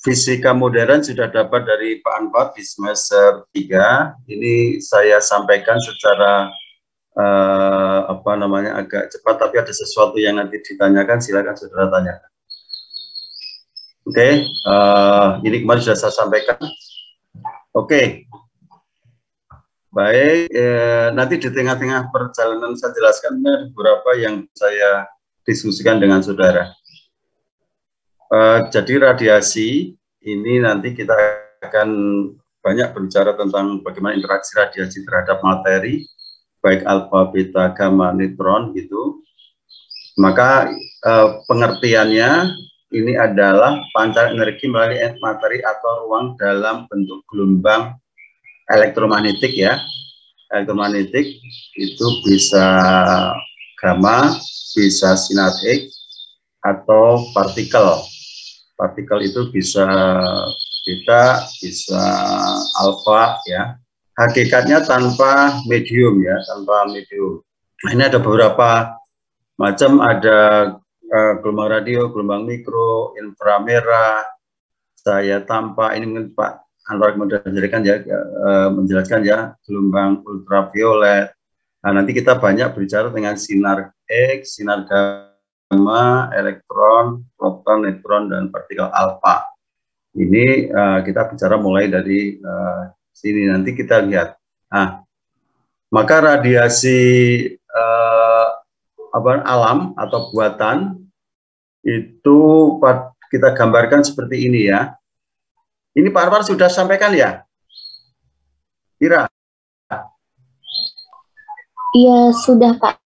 fisika modern sudah dapat dari Pak Anwar di semester 3. Ini saya sampaikan secara agak cepat, tapi ada sesuatu yang nanti ditanyakan, silakan saudara tanyakan. Oke, ini kemarin sudah saya sampaikan. Oke, baik. Nanti di tengah-tengah perjalanan saya jelaskan beberapa yang saya diskusikan dengan saudara. Jadi radiasi ini nanti kita akan banyak berbicara tentang bagaimana interaksi radiasi terhadap materi, baik alfa, beta, gamma, neutron gitu. Maka pengertiannya ini adalah pancaran energi melalui materi atau ruang dalam bentuk gelombang elektromagnetik ya. Elektromagnetik itu bisa gamma, bisa sinar X, atau partikel. Partikel itu bisa beta, bisa alfa ya. Hakikatnya tanpa medium ya, tanpa medium. Ini ada beberapa macam, ada gelombang radio, gelombang mikro, inframerah, saya tanpa, ini mungkin Pak Anwar menjelaskan ya, gelombang ultraviolet. Nah, nanti kita banyak berbicara dengan sinar X, sinar gamma, elektron, proton, neutron, dan partikel alfa. Ini kita bicara mulai dari sini, nanti kita lihat. Nah, maka radiasi alam atau buatan itu kita gambarkan seperti ini ya. Ini Pak Anwar sudah sampaikan ya? Ira? Iya, sudah Pak.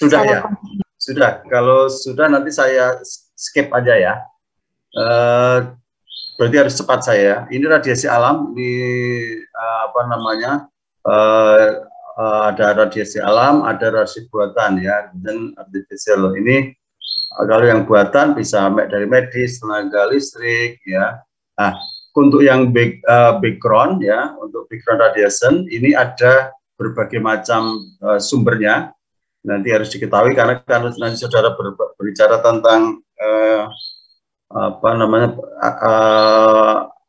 Sudah ya? Sudah. Kalau sudah nanti saya skip aja ya. Berarti harus cepat saya. Ini radiasi alam, ini ada radiasi alam, ada radiasi buatan ya, dan artificial. Ini kalau yang buatan bisa dari medis, tenaga listrik ya. Nah, untuk yang background ya, untuk background radiation ini ada berbagai macam sumbernya. Nanti harus diketahui karena nanti saudara berbicara tentang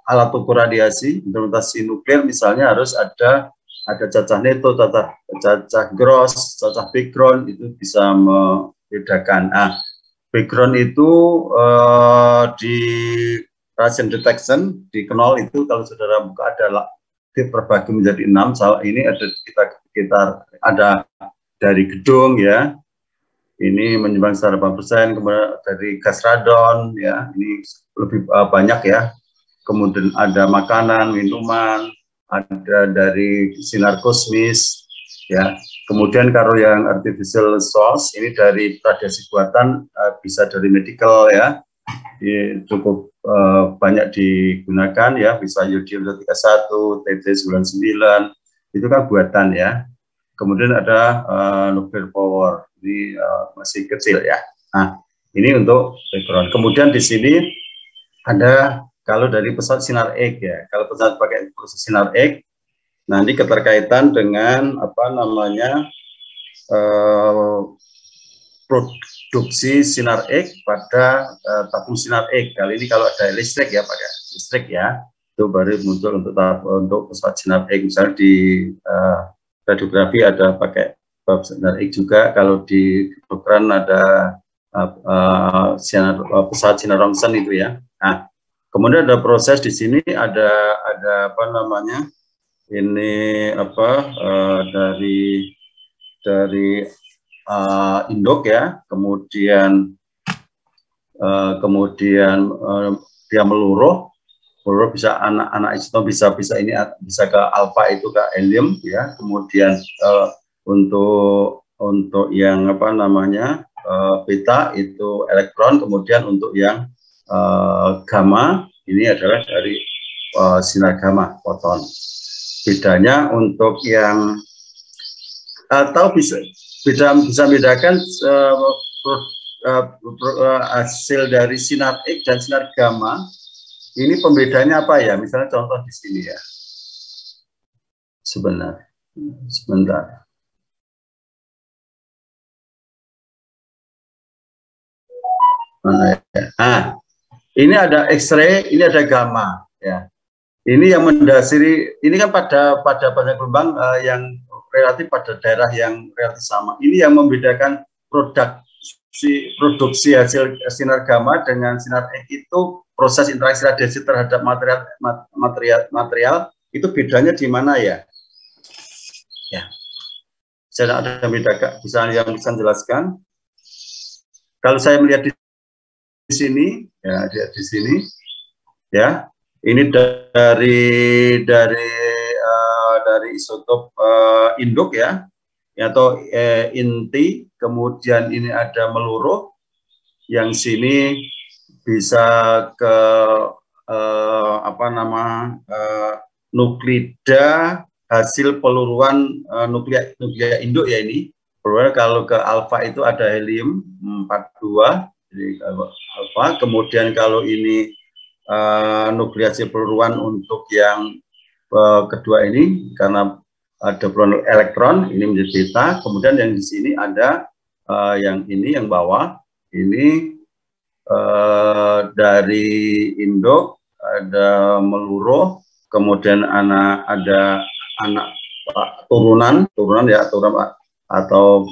alat ukur radiasi, implementasi nuklir misalnya harus ada cacah neto, cacah gross, cacah background, itu bisa membedakan. Nah, background itu di radiation detection di Knoll itu kalau saudara buka ada terbagi menjadi 6. Ini ada kita ada dari gedung ya. Ini menyumbang sekitar 8%, kemudian dari gas radon ya, ini lebih banyak ya. Kemudian ada makanan, minuman, ada dari sinar kosmis ya. Kemudian kalau yang artificial source ini dari radiasi buatan, bisa dari medical ya. Ini cukup banyak digunakan ya, bisa yodium 31, TT99, itu kan buatan ya. Kemudian ada nuclear power, ini masih kecil ya. Nah, ini untuk background. Kemudian di sini ada kalau dari pesawat sinar X ya. Kalau pesawat pakai proses sinar X, nanti keterkaitan dengan produksi sinar X pada tabung sinar X. Kali ini kalau ada listrik ya, pakai listrik ya, itu baru muncul untuk pesawat sinar X. Misalnya di radiografi ada pakai sinar X juga. Kalau di kedokteran ada pesawat sinar Roentgen itu ya. Nah, kemudian ada proses di sini ada ini dari induk ya, kemudian dia meluruh bisa anak isoton, bisa ke alfa itu ke helium ya. Kemudian untuk yang beta itu elektron. Kemudian untuk yang gamma ini adalah dari sinar gamma foton. Bedanya untuk yang bisa bedakan hasil dari sinar X dan sinar gamma. Ini pembedanya apa ya? Misalnya contoh di sini ya. Sebentar. Ini ada X-ray, ini ada gamma, ya. Ini yang mendasari, ini kan pada panjang gelombang yang relatif pada daerah yang relatif sama. Ini yang membedakan produksi hasil sinar gamma dengan sinar X itu proses interaksi radiasi terhadap material itu bedanya di mana ya? Ya, saya ada bedakan, bisa jelaskan. Kalau saya melihat di sini, ya di sini, ya ini dari isotop induk ya, atau inti, kemudian ini ada meluruh, yang sini bisa ke nuklida hasil peluruan nuklida induk ya ini. Kalau ke alfa itu ada helium 42, jadi alfa. Kemudian kalau ini nukleasi peluruan untuk yang kedua ini, karena ada peluruan elektron, ini menjadi beta. Kemudian yang di sini ada yang ini, yang bawah, ini dari induk, ada meluruh, kemudian ada anak turunan ya, atau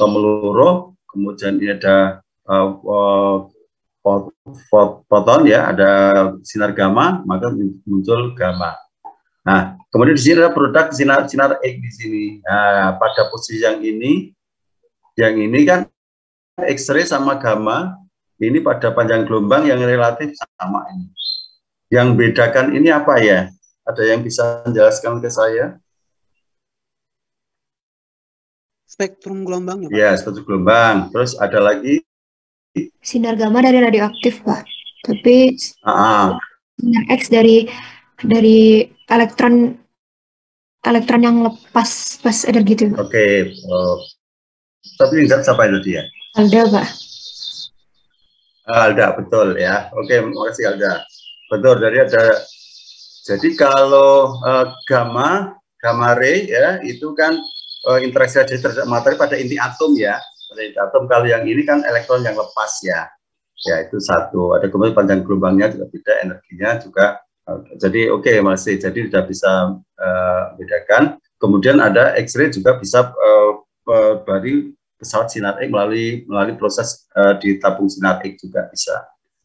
meluruh, kemudian ini ada foton ya, ada sinar gamma, maka muncul gamma. Nah, kemudian di sini ada produk sinar X di sini. Nah, pada posisi yang ini kan X-ray sama gamma, ini pada panjang gelombang yang relatif sama ini. Yang bedakan ini apa ya? Ada yang bisa menjelaskan ke saya? Spektrum gelombang ya, Pak? Ya, spektrum gelombang. Terus ada lagi? Sinar gamma dari radioaktif, Pak. Tapi sinar X dari elektron yang lepas pas energi itu. Oke. Tapi siapa itu dia? Alda, Pak. Alda, betul ya. Oke, makasih Alda. Betul, jadi kalau gamma ray ya, itu kan interaksi radiasi terhadap materi pada inti atom ya. Pada inti atom. Kalau yang ini kan elektron yang lepas ya. Ya, itu satu. Ada kemudian panjang gelombangnya juga beda, energinya juga. Jadi oke, masih. Jadi sudah bisa bedakan. Kemudian ada X-ray juga bisa dari pesawat sinar X melalui proses di tabung sinar X juga bisa.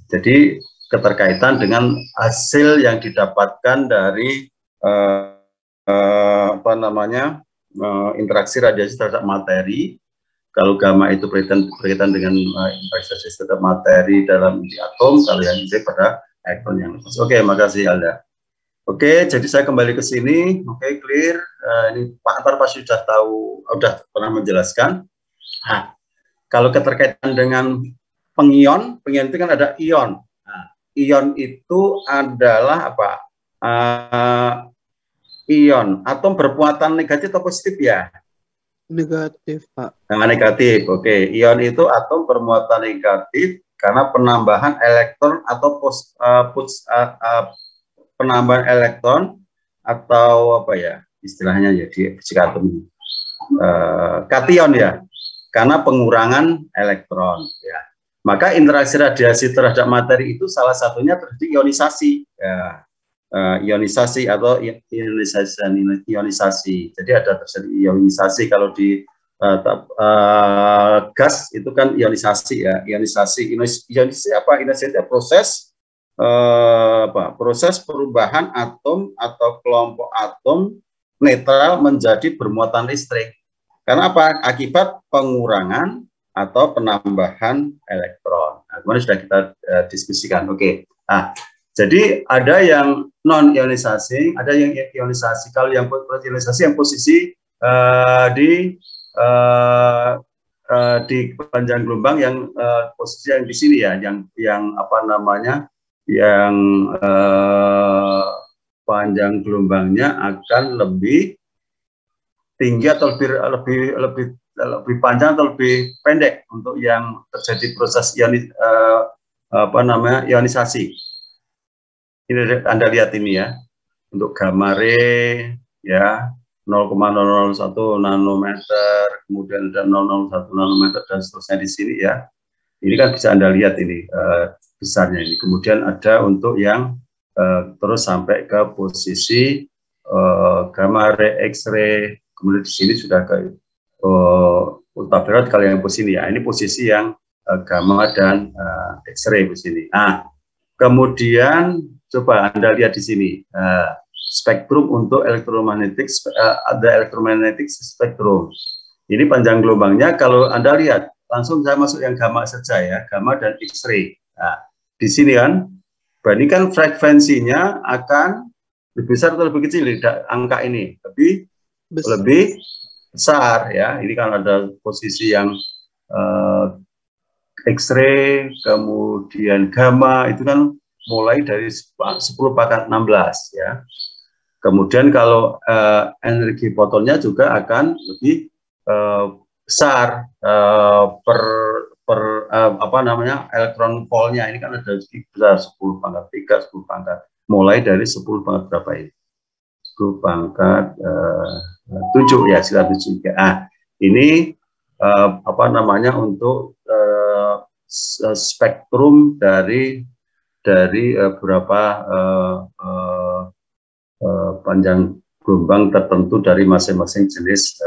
Jadi keterkaitan dengan hasil yang didapatkan dari interaksi radiasi terhadap materi. Kalau gamma itu berkaitan dengan interaksi radiasi terhadap materi dalam inti atom, kalau yang ini pada elektron yang lepas. Oke, makasih Alda. Oke, jadi saya kembali ke sini. Oke, clear. Ini Pak Antar pasti sudah tahu, sudah pernah menjelaskan. Nah, kalau keterkaitan dengan pengion itu kan ada ion. Nah, ion itu adalah apa? Ion, atom bermuatan negatif atau positif ya? Negatif, Pak. Nah, negatif. Oke, ion itu atom bermuatan negatif karena penambahan elektron atau penambahan elektron atau apa ya istilahnya ya di fisika atom ini. Kation ya, karena pengurangan elektron ya. Maka interaksi radiasi terhadap materi itu salah satunya terjadi ionisasi ya. Ionisasi atau ionisasi. Jadi ada terjadi ionisasi kalau di gas itu kan ionisasi ya. Ionisasi apa? Ionisasi itu proses proses perubahan atom atau kelompok atom netral menjadi bermuatan listrik. Karena apa? Akibat pengurangan atau penambahan elektron. Nah, kemarin sudah kita diskusikan. Oke. Nah, jadi ada yang non ionisasi, ada yang ionisasi. Kalau yang ionisasi yang posisi di panjang gelombang yang posisi yang di sini ya, yang apa namanya, yang panjang gelombangnya akan lebih tinggi atau lebih panjang atau lebih pendek untuk yang terjadi proses ionisasi. Ini Anda lihat ini ya, untuk gamma ray ya 0,001 nanometer, kemudian ada 001 nanometer dan seterusnya di sini ya. Ini kan bisa Anda lihat ini besarnya ini. Kemudian ada untuk yang terus sampai ke posisi gamma ray, X-ray. Kemudian di sini sudah ke ultraviolet kalau yang posisi ya. Ini posisi yang gamma dan X-ray di sini. Nah, kemudian coba Anda lihat di sini spektrum untuk elektromagnetik, ada elektromagnetik spektrum. Ini panjang gelombangnya. Kalau Anda lihat langsung saya masuk yang gamma saja ya, gamma dan X-ray. Nah, di sini kan, bandingkan frekuensinya akan lebih besar atau lebih kecil angka ini, lebih besar ya. Ini kan ada posisi yang X-ray, kemudian gamma itu kan mulai dari 10 pangkat 16 ya. Kemudian kalau energi fotonnya juga akan lebih besar elektron voltnya ini kan ada besar 10 pangkat 3, 10 pangkat mulai dari 10 pangkat berapa ini? 10 pangkat 7 ya, sila 7. Nah, ini untuk spektrum dari beberapa panjang gelombang tertentu dari masing-masing jenis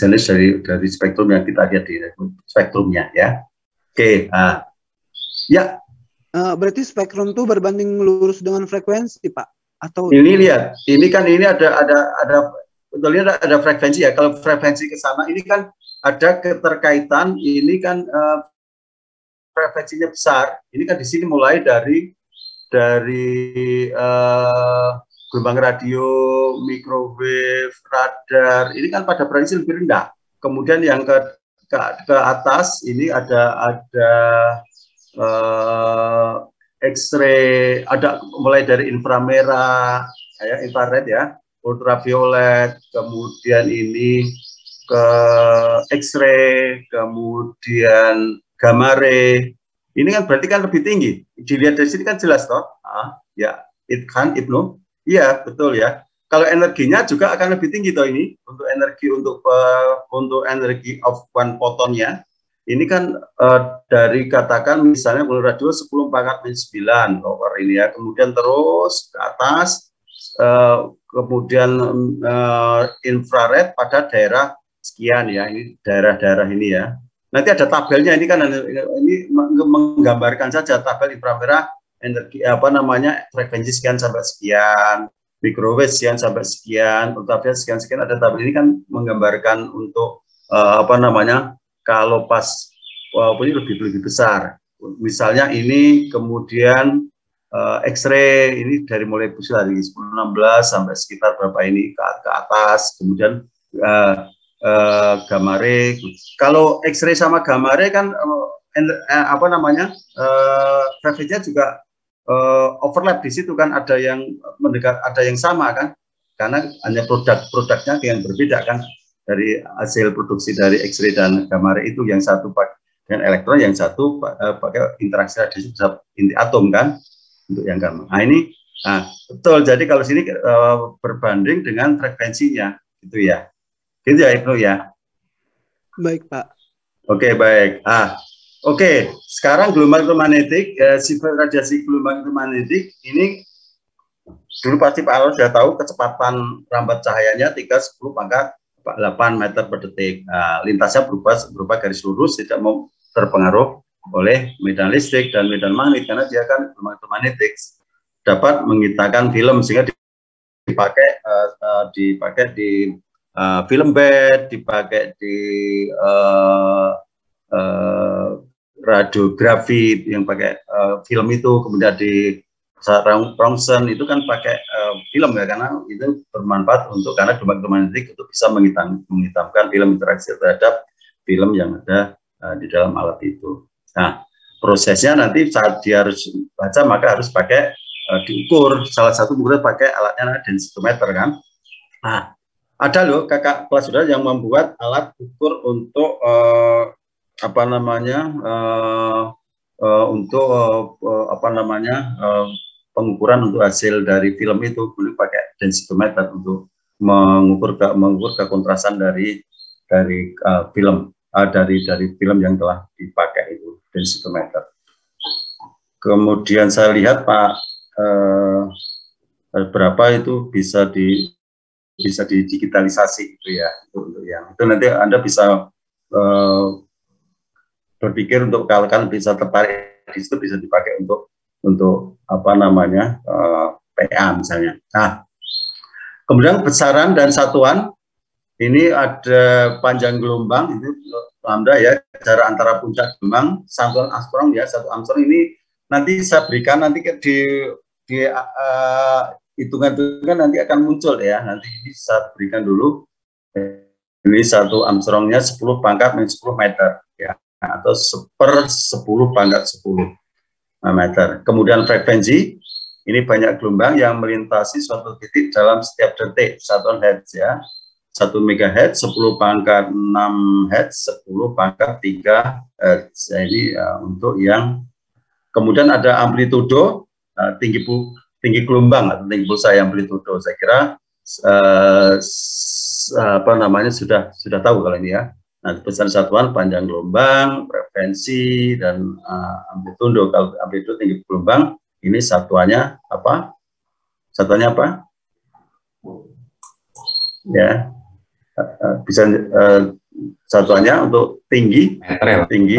jenis dari spektrum yang kita lihat di spektrumnya ya. Oke, ya. Berarti spektrum itu berbanding lurus dengan frekuensi, Pak? Atau ini lihat, ini kan ini ada betulnya ada frekuensi ya. Kalau frekuensi ke sana ini kan ada keterkaitan. Ini kan frekuensinya besar. Ini kan di sini mulai dari gelombang radio, microwave, radar. Ini kan pada frekuensi lebih rendah. Kemudian yang ke atas ini ada X-ray, ada mulai dari inframerah, ya, infrared ya, ultraviolet, kemudian ini ke X-ray, kemudian gamma ray. Ini kan berarti kan lebih tinggi. Dilihat dari sini kan jelas toh. Ya, Ibnu. Iya, betul ya. Kalau energinya juga akan lebih tinggi toh ini untuk energi of one photonnya. Ini kan dari katakan misalnya radio 10 pangkat 9 power ini ya, kemudian terus ke atas, kemudian infrared pada daerah sekian ya, ini daerah-daerah ini ya. Nanti ada tabelnya, ini kan ini menggambarkan saja tabel inframerah energi frekuensi sekian sampai sekian, microwave sekian sampai sekian, ultraviolet sekian ada tabel ini kan menggambarkan untuk kalau pas ini lebih besar. Misalnya ini kemudian X-ray ini dari mulai dari 10-16 sampai sekitar berapa ini ke atas, kemudian gamma ray. Kalau X-ray sama gamma ray kan frekuensinya juga overlap di situ kan, ada yang mendekat, ada yang sama kan, karena hanya produknya yang berbeda kan. Dari hasil produksi dari X-ray dan gamma ray itu yang satu pakai dengan elektron, yang satu pakai interaksi radiasi inti atom kan untuk yang gamma. Nah ini, betul. Jadi kalau sini berbanding dengan frekuensinya, gitu ya. Gitu ya Ibnu ya. Baik Pak. Oke baik. Oke. Sekarang gelombang elektromagnetik, sifat radiasi gelombang elektromagnetik ini dulu pasti Pak Alo sudah tahu kecepatan rambat cahayanya 3/10 pangkat 8 meter per detik. Lintasnya berupa garis lurus, tidak mau terpengaruh oleh medan listrik dan medan magnet karena dia kan elektromagnetik, dapat mengitakan film sehingga dipakai di film bed, dipakai di radiografi yang pakai film itu, kemudian di Rongsen itu kan pakai film ya, karena itu bermanfaat karena gelombang elektromagnetik untuk bisa menghitamkan film interaksi terhadap film yang ada di dalam alat itu. Nah, prosesnya nanti saat dia harus baca maka harus pakai diukur. Salah satu mungkin pakai alatnya densitometer kan. Nah, ada loh kakak kelas saudara yang membuat alat ukur untuk pengukuran untuk hasil dari film itu, boleh pakai densitometer untuk mengukur kekontrasan dari film dari film yang telah dipakai itu densitometer. Kemudian saya lihat Pak berapa itu bisa digitalisasi itu ya, untuk yang itu nanti Anda bisa berpikir untuk kalau kan bisa tertarik di situ, bisa dipakai untuk apa namanya PA misalnya. Nah, kemudian besaran dan satuan ini ada panjang gelombang itu lambda ya, jarak antara puncak gelombang, satuan Armstrong ya, satu Armstrong ini nanti saya berikan nanti di hitungan-hitungan nanti akan muncul ya, nanti ini saya berikan dulu. Ini satu Armstrongnya 10 pangkat -10 meter ya, atau 1/10 pangkat 10 meter. Kemudian frekuensi, ini banyak gelombang yang melintasi suatu titik dalam setiap detik, satuan hertz ya. 1 MHz, 10 pangkat 6 Hz, 10 pangkat 3 Hz. Ini untuk yang, kemudian ada amplitudo, tinggi gelombang atau tinggi pulsa yang amplitudo. Saya kira apa namanya sudah tahu kalau ini ya. Nah, pesan satuan panjang gelombang, frekuensi dan amplitudo. Kalau amplitudo tinggi gelombang, ini satuannya apa? Satuannya apa? Ya, bisa satuannya untuk tinggi,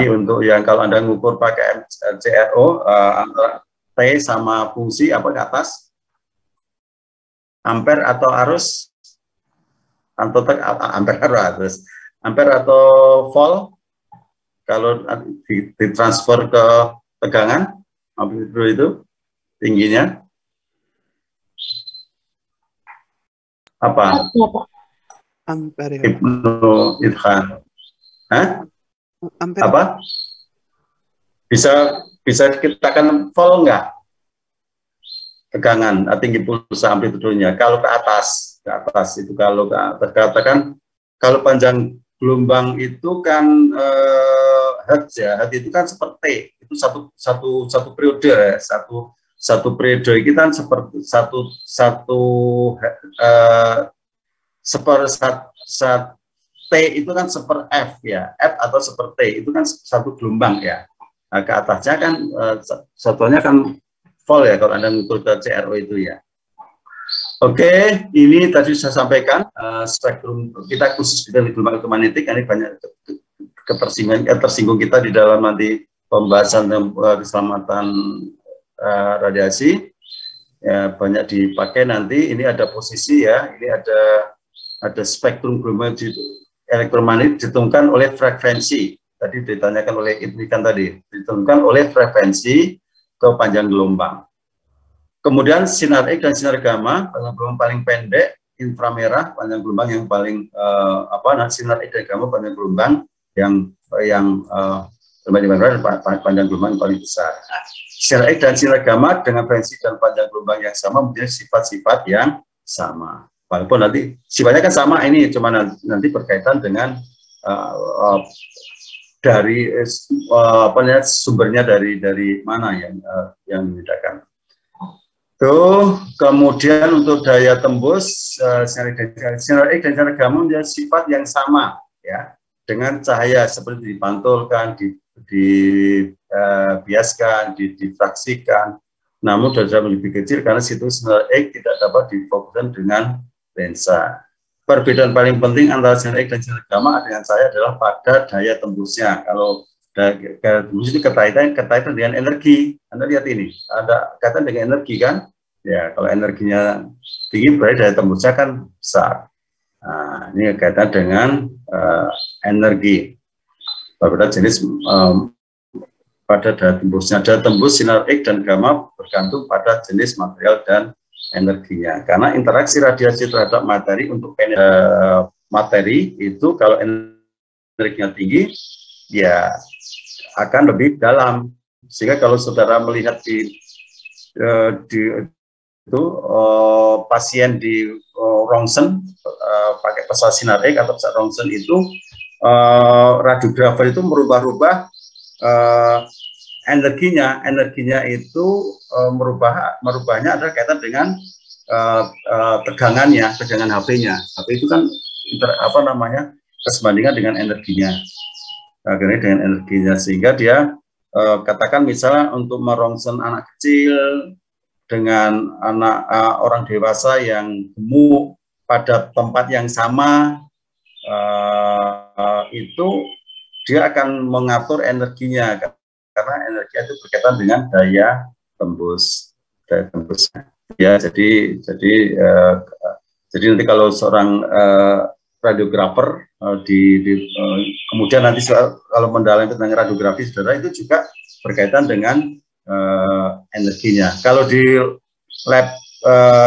untuk yang kalau Anda ngukur pakai CRO antara T sama fungsi apa ke atas, ampere atau arus, atau ampere atau volt, kalau ditransfer ke tegangan, amplitudo itu tingginya apa? Ampere. Ibnu Idhan. Ampere. Apa? Bisa kita volt enggak? Tegangan, tinggi pulsa amplitudonya. Kalau ke atas itu, kalau ke atas katakan kalau panjang gelombang itu kan hertz ya, hertz itu kan seperti itu satu periode ya, satu periode itu kan seperti T itu kan seper F ya, F atau seper T itu kan satu gelombang ya. Nah, ke atasnya kan satuannya kan volt ya kalau Anda ngukur ke CRO itu ya. Oke, ini tadi saya sampaikan spektrum kita khusus di dalam gelombang elektromagnetik. Ini banyak tersinggung kita di dalam nanti pembahasan keselamatan radiasi. Ya, banyak dipakai nanti. Ini ada posisi ya, ini ada spektrum gelombang elektromagnetik ditentukan oleh frekuensi. Tadi ditanyakan oleh Ikan tadi, ditentukan oleh frekuensi ke panjang gelombang. Kemudian sinar X dan sinar gamma, panjang gelombang paling pendek, inframerah, panjang gelombang yang paling sinar X dan gamma panjang gelombang yang panjang gelombang yang paling besar. Nah, sinar X dan sinar gamma dengan frekuensi dan panjang gelombang yang sama mempunyai sifat-sifat yang sama. Walaupun nanti sifatnya kan sama, ini cuma nanti berkaitan dengan dari sumbernya dari mana yang membedakan. Tuh, kemudian untuk daya tembus sinar X dan sinar gamma mempunyai sifat yang sama ya, dengan cahaya seperti dipantulkan, dibiaskan, difraksikan. Namun dalam lebih kecil karena situ sinar X tidak dapat difokuskan dengan lensa. Perbedaan paling penting antara sinar X dan sinar gamma dengan saya adalah pada daya tembusnya. Kalau daya tembus itu kaitan dengan energi. Anda lihat ini, ada kaitan dengan energi kan? Ya, kalau energinya tinggi berarti daya tembusnya kan besar. Nah, ini kaitan dengan energi. Pada jenis pada daya tembusnya. Daya tembus sinar X dan gamma bergantung pada jenis material dan energinya. Karena interaksi radiasi terhadap materi untuk materi itu kalau energinya tinggi, ya akan lebih dalam. Sehingga kalau saudara melihat pasien di rongsen pakai pesawat sinar X atau pesawat rongsen itu radiografer itu merubah-rubah energinya itu merubahnya adalah kaitan dengan tegangan HP-nya. HP itu kan kesebandingan dengan energinya. Akhirnya dengan energinya, sehingga dia katakan misalnya untuk merongsen anak kecil dengan orang dewasa yang gemuk pada tempat yang sama, itu dia akan mengatur energinya, karena energi itu berkaitan dengan daya tembusnya. Ya, jadi nanti kalau seorang radiografer kemudian nanti kalau mendalami tentang radiografi, saudara, itu juga berkaitan dengan energinya. Kalau di lab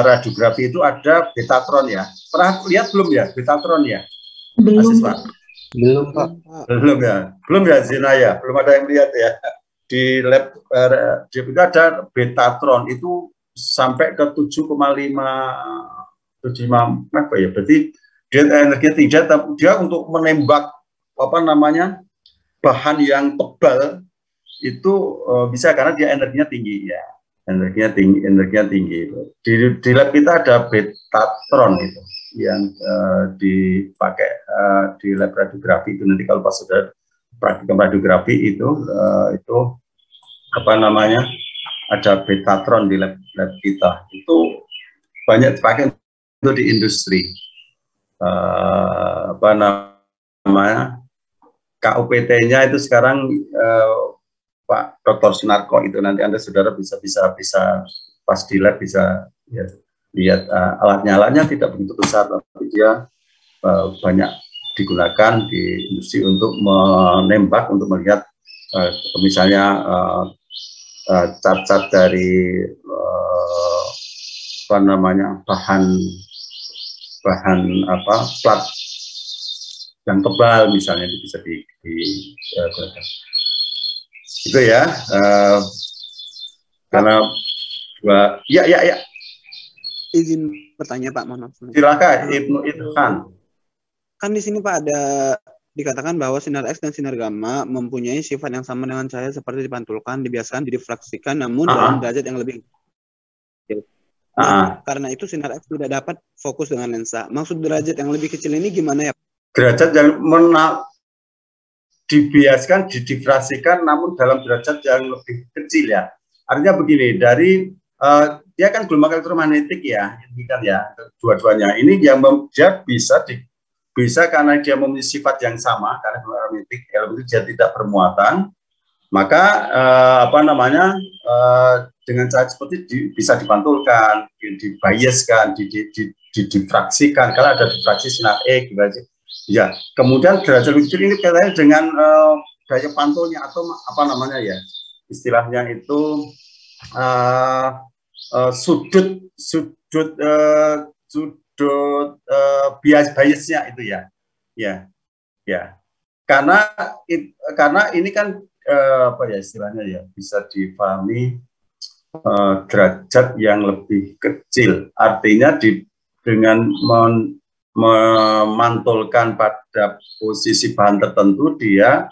radiografi itu ada betatron ya. Pernah lihat belum ya betatron ya? Belum. Belum, Pak. Belum ya Zina ya. Belum ada yang lihat ya. Di lab itu ada betatron, itu sampai ke 7,5 apa ya? Berarti dia energinya tinggi, dia untuk menembak bahan yang tebal itu bisa, karena dia energinya tinggi ya. Energinya tinggi. Di lab kita ada betatron itu yang dipakai di lab radiografi itu. Nanti kalau pas sudah praktikum radiografi itu ada betatron di lab kita. Itu banyak dipakai untuk di industri. KUPT-nya itu sekarang Pak Dr. Sunarko itu, nanti Anda saudara bisa pas di lab bisa lihat alatnya tidak begitu besar, tapi dia banyak digunakan di industri untuk menembak, untuk melihat misalnya cat-cat dari bahan plat yang tebal misalnya, itu bisa digunakan. Itu ya, karena ya. Izin bertanya Pak, mohon maaf. Silakan Ibnu Idhan. Kan di sini Pak ada dikatakan bahwa sinar X dan sinar gamma mempunyai sifat yang sama dengan cahaya, seperti dipantulkan, dibiasakan, didifraksikan, namun dalam derajat yang lebih kecil. Karena itu sinar X tidak dapat fokus dengan lensa. Maksud derajat yang lebih kecil ini gimana ya? Derajat yang dibiaskan, didifraksikan, namun dalam derajat yang lebih kecil ya. Artinya begini, dari dia kan gelombang elektromagnetik ya, ini kan ya, dua-duanya. Ini yang dia bisa karena dia memiliki sifat yang sama, karena gelombang elektromagnetik dia tidak bermuatan, maka dengan cara seperti bisa dipantulkan, dibiaskan, didifraksikan. Kalau ada difraksi sinar X, ya. Kemudian derajat kecil ini katanya dengan daya pantulnya, atau istilahnya itu sudut biasnya itu ya. Karena ini kan istilahnya ya, bisa dipahami derajat yang lebih kecil, artinya dengan memantulkan pada posisi bahan tertentu, dia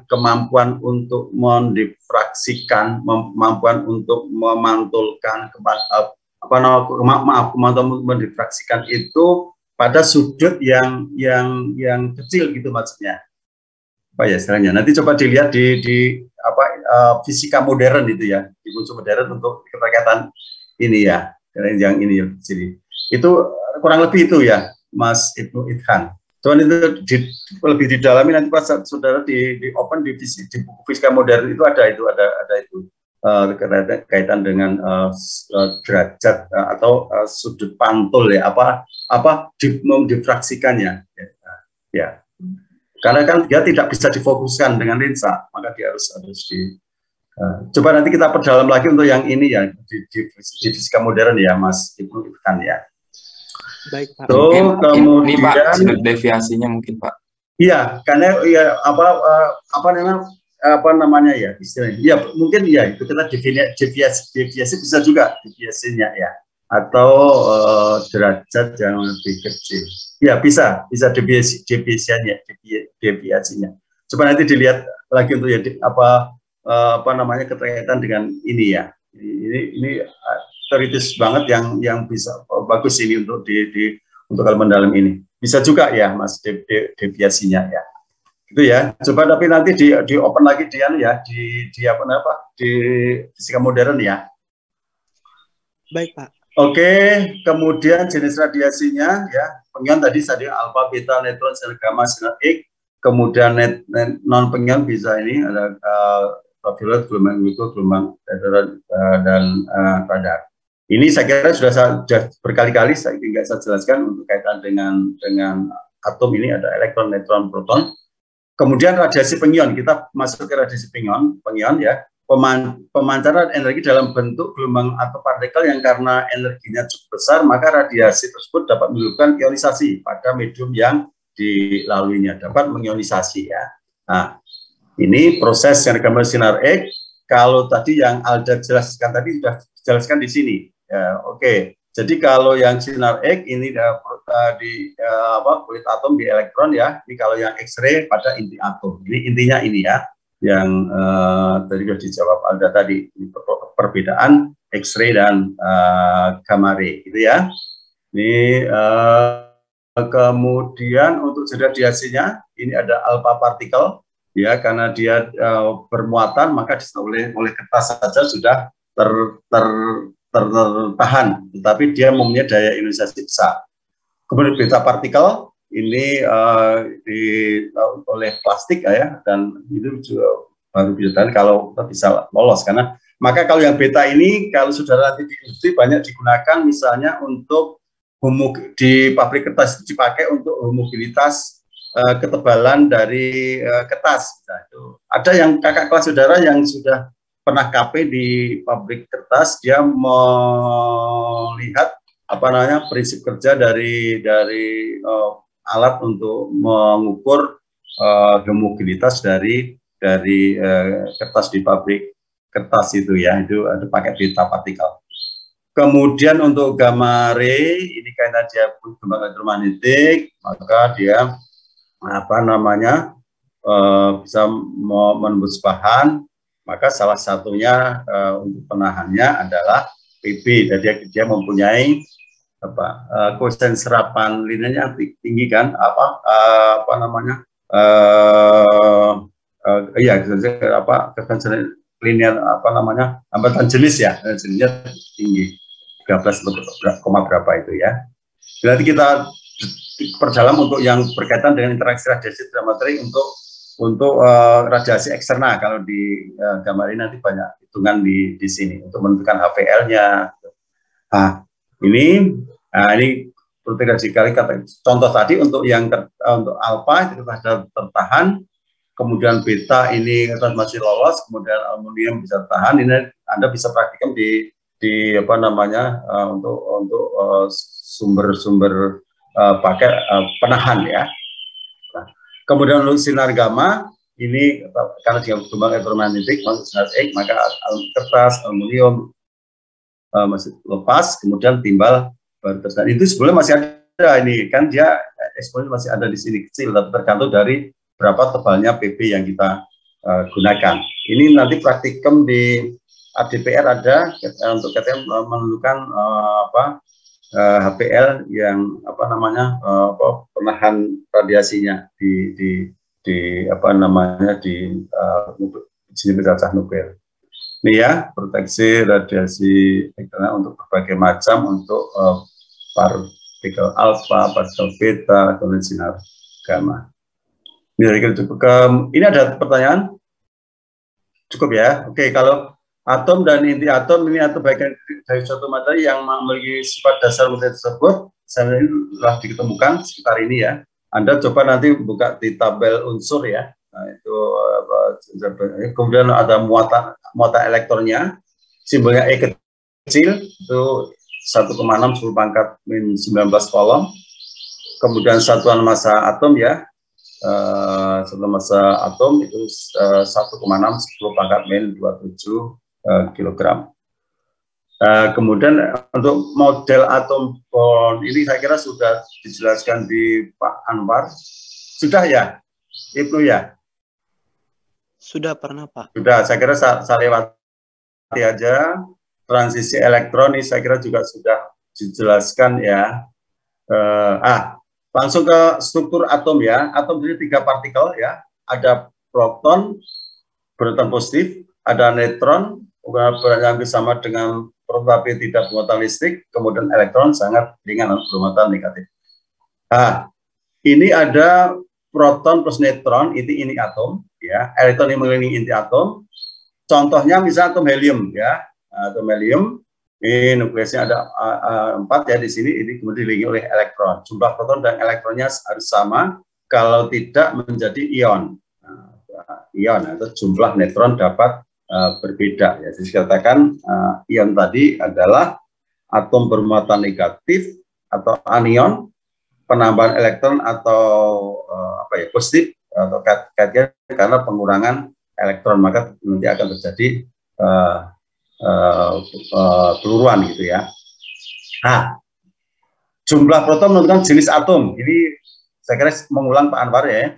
kemampuan untuk mendifraksikan, kemampuan untuk memantulkan, kemampuan mendifraksikan itu pada sudut yang kecil gitu maksudnya. Istilahnya. Nanti coba dilihat di fisika modern itu ya, di buku modern untuk keterkaitan ini ya, yang ini yang sini. Itu kurang lebih itu ya, Mas Ibnu Idhan. Cuman itu lebih didalami nanti pas saudara di open di buku fisika modern itu ada itu kaitan dengan derajat atau sudut pantul ya, difraksikannya ya. Karena kan dia tidak bisa difokuskan dengan lensa, maka dia harus coba nanti kita perdalam lagi untuk yang ini ya, di fisika modern ya, Mas Ibnu Idhan ya. Baik Pak. Kemudian ini Pak, sudut deviasinya mungkin Pak. Iya, karena ya ya istilahnya. Ya mungkin ya itu kita deviasi bisa juga deviasinya ya, atau derajat yang lebih kecil. Ya bisa deviasinya. Coba nanti dilihat lagi untuk ya keterkaitan dengan ini ya, Ini teoritis banget yang bisa bagus ini untuk untuk kalau mendalam ini. Bisa juga ya Mas deviasinya ya. Itu ya. Coba tapi nanti di open lagi di di fisika modern ya. Baik, Pak. Oke, kemudian jenis radiasinya ya. Pengion tadi alfa, beta, neutron, sinar gamma, sinar X. Kemudian non pengion bisa ini ada ultraviolet, gelombang mikro, gelombang dan radar. Ini saya kira sudah berkali-kali saya jelaskan untuk kaitan dengan atom ini ada elektron, neutron, proton. Kemudian radiasi pengion, kita masuk ke radiasi pengion ya. Pemancaran energi dalam bentuk gelombang atau partikel yang karena energinya cukup besar, maka radiasi tersebut dapat menimbulkan ionisasi pada medium yang dilaluinya, dapat mengionisasi ya. Nah, ini proses yang gambar sinar X. Kalau tadi yang Alda jelaskan tadi sudah dijelaskan di sini. Ya, oke. Jadi kalau yang sinar X ini kulit atom di elektron ya. Ini kalau yang X-ray pada inti atom. Ini intinya ini ya. Yang tadi sudah dijawab Alda tadi. Ini perbedaan X-ray dan gamma ray gitu ya. Ini kemudian untuk radiasinya ini ada alpha partikel ya, karena dia bermuatan maka oleh kertas saja sudah tertahan, tetapi dia mempunyai daya ionisasi besar. Kemudian beta partikel ini oleh plastik ya, dan itu juga baru bisa kalau bisa lolos karena maka kalau yang beta ini kalau saudara nanti di industri banyak digunakan misalnya untuk di pabrik kertas dipakai untuk homogenitas ketebalan dari kertas. Nah, itu ada yang kakak kelas saudara yang sudah pernah KP di pabrik kertas, dia melihat prinsip kerja dari alat untuk mengukur homogenitas dari kertas di pabrik kertas itu ya, itu ada pakai beta partikel. Kemudian untuk gamma ray ini karena dia gelombang elektromagnetik, maka dia bisa menembus bahan, maka salah satunya untuk penahannya adalah PB. Jadi dia mempunyai koefisien serapan linearnya tinggi kan, koefisien linear hambatan jenis ya, jenisnya tinggi 13, berapa itu ya. Nanti kita perjalanan untuk yang berkaitan dengan interaksi radiasi dan materi untuk radiasi eksternal. Kalau di gambar ini nanti banyak hitungan di sini untuk menentukan HVL-nya. Nah, ini seperti kali kata contoh tadi untuk yang untuk alfa itu ada tertahan, kemudian beta ini masih lolos, kemudian aluminium bisa tertahan. Ini Anda bisa praktikan di untuk sumber-sumber pakai penahan ya. Nah, kemudian untuk sinar gamma ini karena dengan gelombang elektromagnetik masuk sinar X, maka kertas, aluminium masih lepas, kemudian timbal baru tersebar. Itu sebelumnya masih ada ini kan dia eksponennya masih ada di sini kecil, tapi tergantung dari berapa tebalnya PB yang kita gunakan. Ini nanti praktikum di ADPR ada untuk KTM menentukan HPL yang penahan radiasinya di sini bercacah nuklir. Ini ya proteksi radiasi eksternal untuk berbagai macam, untuk partikel alfa, partikel beta, kemudian sinar gamma. Ini ada pertanyaan? Cukup ya. Oke, kalau atom dan inti atom ini atau bagian dari suatu materi yang memiliki sifat dasar materi tersebut, sebenarnya telah diketemukan sekitar ini ya. Anda coba nanti buka di tabel unsur ya. Nah, itu kemudian ada muatan elektronnya, simbolnya E kecil itu 1,6 10 pangkat min 19 kolom. Kemudian satuan massa atom ya. Satuan massa atom itu 1,6 10 pangkat min 27 kilogram. Kemudian untuk model atom bond ini saya kira sudah dijelaskan di Pak Anwar. Sudah ya, Ibnu ya? Sudah pernah Pak. Sudah, saya kira saya lewati aja. transisi elektron ini saya kira juga sudah dijelaskan ya. Langsung ke struktur atom ya. Atom jadi 3 partikel ya. Ada proton bermuatan positif, ada neutron yang sama dengan proton tapi tidak bermuatan listrik, kemudian elektron sangat ringan bermuatan negatif. Ini ada proton plus neutron, ini atom ya. Elektron yang mengelilingi inti atom. Contohnya misalnya atom helium ya. Atom helium ini nukleusnya ada 4 ya di sini, ini kemudian dililingi oleh elektron. Jumlah proton dan elektronnya harus sama, kalau tidak menjadi ion. Ion atau jumlah neutron dapat berbeda. Ya. Jadi dikatakan ion tadi adalah atom bermuatan negatif atau anion, penambahan elektron atau positif atau kation karena pengurangan elektron, maka nanti akan terjadi peluruan gitu ya. Jumlah proton menentukan jenis atom. Ini saya kira mengulang Pak Anwar ya.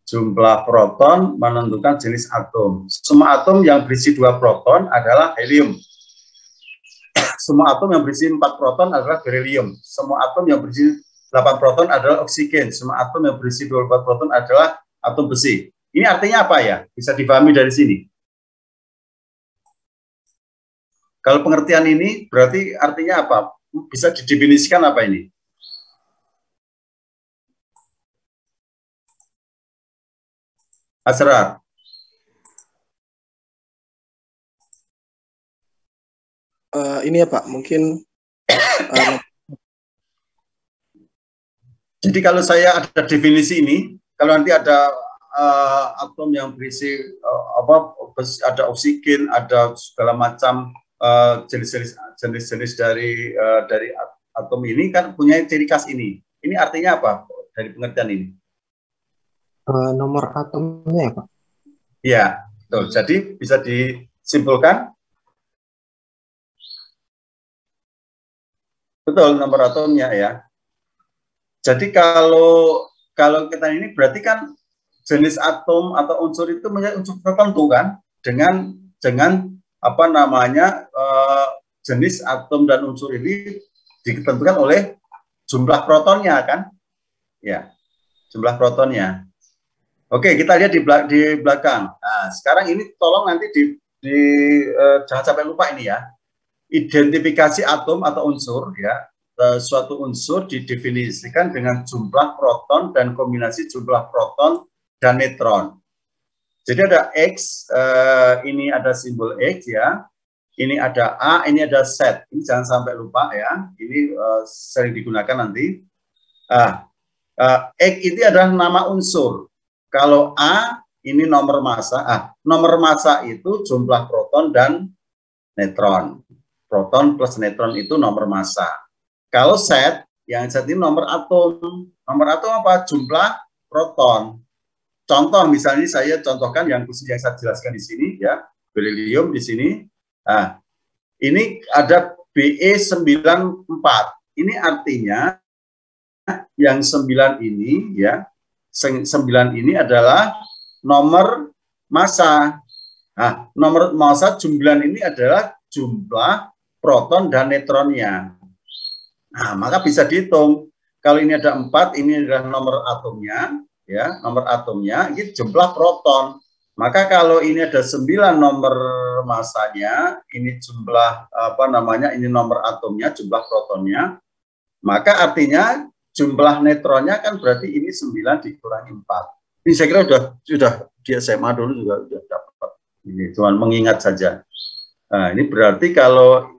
Jumlah proton menentukan jenis atom. Semua atom yang berisi 2 proton adalah helium. Semua atom yang berisi 4 proton adalah berilium. Semua atom yang berisi 8 proton adalah oksigen. Semua atom yang berisi 24 proton adalah atom besi. Ini artinya apa ya? Bisa dipahami dari sini. Kalau pengertian ini berarti artinya apa? Bisa didefinisikan apa ini? Asrar. Ini ya Pak, mungkin jadi kalau saya ada definisi ini, kalau nanti ada atom yang berisi ada oksigen, ada segala macam jenis-jenis dari atom ini kan punya ciri khas ini. Ini artinya apa dari pengertian ini? Nomor atomnya ya Pak? Iya, betul. Jadi bisa disimpulkan. Betul, nomor atomnya ya. Jadi kalau kita ini berarti kan jenis atom atau unsur itu menjadi unsur tertentu kan dengan apa namanya jenis atom dan unsur ini ditentukan oleh jumlah protonnya kan? Ya, jumlah protonnya. Oke, kita lihat di belakang. Nah, sekarang ini tolong nanti jangan sampai lupa ini ya. Identifikasi atom atau unsur ya. Suatu unsur didefinisikan dengan jumlah proton dan kombinasi jumlah proton dan neutron. Jadi ada X, ini ada simbol X ya. Ini ada A, ini ada Z. Ini jangan sampai lupa ya. Ini sering digunakan nanti. X ini adalah nama unsur. Kalau A ini nomor massa. Nomor massa itu jumlah proton dan neutron. Proton plus neutron itu nomor massa. Kalau Z, yang Z ini nomor atom. Nomor atom apa? Jumlah proton. Contoh misalnya saya contohkan yang saya jelaskan di sini ya, berilium di sini. Nah, ini ada Be94. Ini artinya yang 9 ini ya, 9 ini adalah nomor massa. Nah, nomor massa 9 ini adalah jumlah proton dan neutronnya. Nah, maka bisa dihitung. Kalau ini ada 4, ini adalah nomor atomnya, ya, nomor atomnya, ini jumlah proton. Maka kalau ini ada 9 nomor massanya, ini jumlah apa namanya, ini nomor atomnya, jumlah protonnya, maka artinya jumlah neutronnya kan berarti ini 9 dikurangi 4. Ini saya kira sudah di SMA dulu juga sudah dapat. Ini cuma mengingat saja. Nah, ini berarti kalau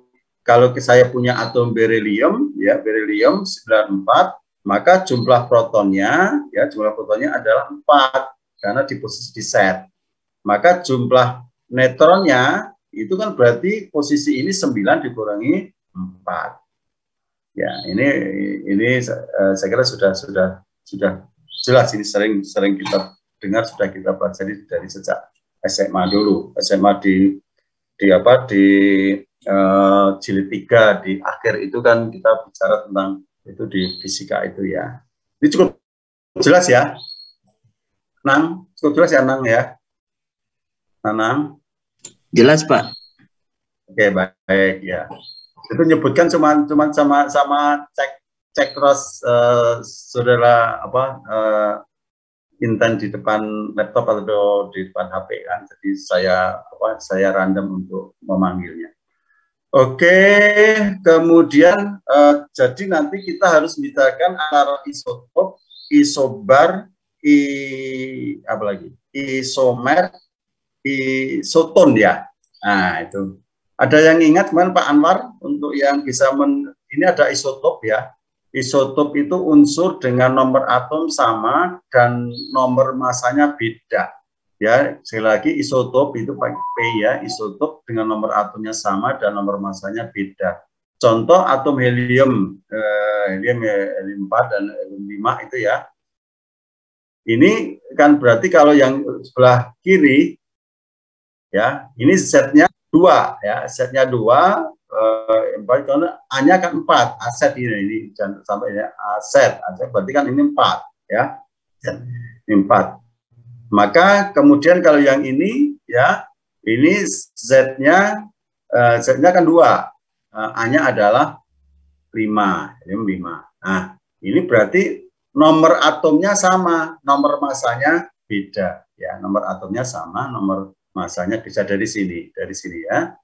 saya punya atom berilium, ya berilium 94, maka jumlah protonnya, ya jumlah protonnya adalah 4 karena di posisi di Z. Maka jumlah neutronnya itu kan berarti posisi ini 9 dikurangi 4. Ya, ini saya kira sudah jelas, ini sering kita dengar, sudah kita pelajari dari sejak SMA dulu. SMA di jilid 3 di akhir itu kan kita bicara tentang itu di fisika itu ya. Ini cukup jelas ya, Nang? Cukup jelas ya, Nang ya? Nang? Jelas, Pak. Oke, baik ya. Itu nyebutkan cuma sama cek terus saudara intent di depan laptop atau di depan HP kan. Jadi saya random untuk memanggilnya. Oke, kemudian jadi nanti kita harus membedakan antara isotop, isobar, isomer, isoton ya. Nah, itu. Ada yang ingat kemarin Pak Anwar untuk yang bisa ini ada isotop ya. Isotop itu unsur dengan nomor atom sama dan nomor masanya beda. Ya, sekali lagi isotop itu pakai P ya, isotop dengan nomor atomnya sama dan nomor masanya beda. Contoh atom helium, helium 4 dan helium 5 itu ya. Ini kan berarti kalau yang sebelah kiri ya, ini setnya 2 ya, setnya 2, karena A-nya kan 4, aset ini jangan sampai ya, aset berarti kan ini 4 ya, ini 4. Maka kemudian kalau yang ini ya, ini Z-nya kan 2, A-nya adalah 5, 5. Nah, ini berarti nomor atomnya sama, nomor masanya beda ya, nomor atomnya sama, nomor masanya bisa dari sini ya.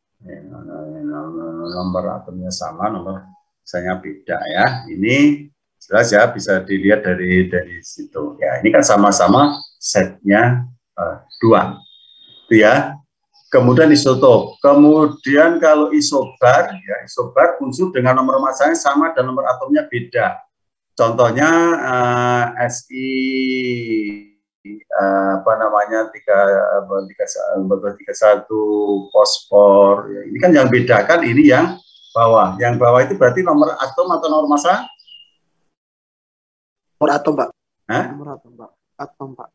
Nomor atomnya sama, nomor masanya beda ya. Ini jelas ya, bisa dilihat dari situ ya. Ini kan sama-sama setnya 2 itu ya. Kemudian isotop. Kemudian kalau isobar ya, isobar unsur dengan nomor masanya sama dan nomor atomnya beda. Contohnya Si 31 fosfor ya, ini kan yang bedakan ini yang bawah. Yang bawah itu berarti nomor atom atau nomor massa? Nomor atom, Pak. Hah? Nomor atom, Pak. Atom, Pak.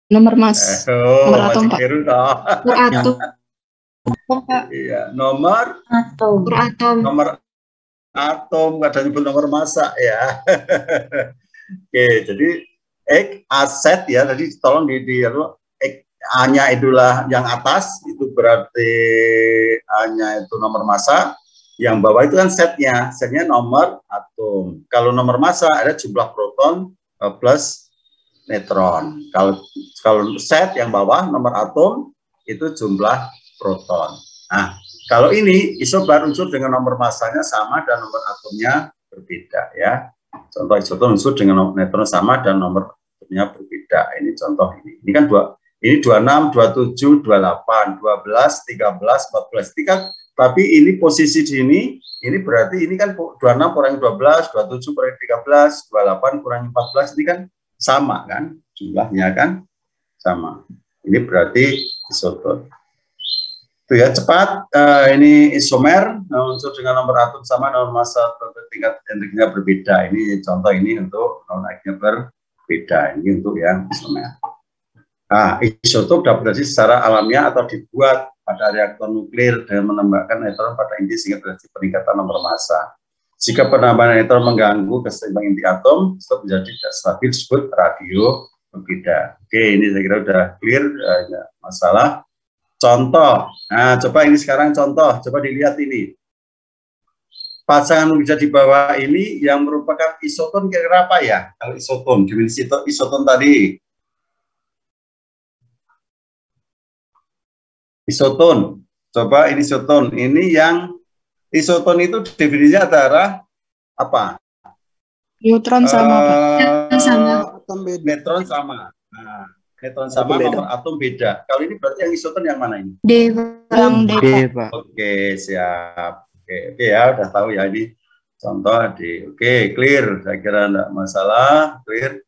Nomor mas. Nomor atom, Pak. Nomor atom. Iya, nomor atom. Nomor atom, kadang nyebut nomor massa ya. Oke, jadi aset ya, tadi tolong A-nya itulah yang atas, itu berarti A-nya itu nomor massa, yang bawah itu kan setnya nomor atom. Kalau nomor massa ada jumlah proton plus neutron. Kalau set yang bawah nomor atom itu jumlah proton. Nah, kalau ini isobar unsur dengan nomor massanya sama dan nomor atomnya berbeda ya. Contoh isotop unsur dengan neutron sama dan nomor berbeda. Ini contoh ini. Ini kan ini 26, 27, 28, 12, 13, 14. Ini kan, tapi ini posisi di ini berarti ini kan 26 kurangi 12, 27 kurangi 13, 28 kurangi 14, ini kan sama kan jumlahnya kan sama. Ini berarti isotop. Itu ya, cepat. Ini isomer, unsur dengan nomor atom sama, nomor massa tingkat elektriknya berbeda. Ini contoh ini untuk nomor elektriknya berbeda. Ini untuk yang isomer. Nah, isotop dapat terjadi secara alamiah atau dibuat pada reaktor nuklir dengan menambahkan neutron pada inti sehingga terjadi peningkatan nomor massa. Jika penambahan neutron mengganggu keseimbangan inti atom, isotop menjadi tidak stabil, disebut radionuklida. Oke, ini saya kira sudah clear masalah. Contoh, nah coba ini sekarang contoh, coba dilihat ini. Pasangan nuklir di bawah ini yang merupakan isoton kira-kira apa ya? Kalau isoton, definisi isoton tadi. Isoton, coba ini isoton. Ini yang isoton itu definisinya adalah apa? Neutron sama, Pak. Neutron sama. Nah, neutron sama, nomor atom beda. Kalau ini berarti yang isoton yang mana ini? D, Pak. Oke, siap. Oke ya, udah tahu ya ini contoh di. Oke, clear. Saya kira enggak masalah. Clear.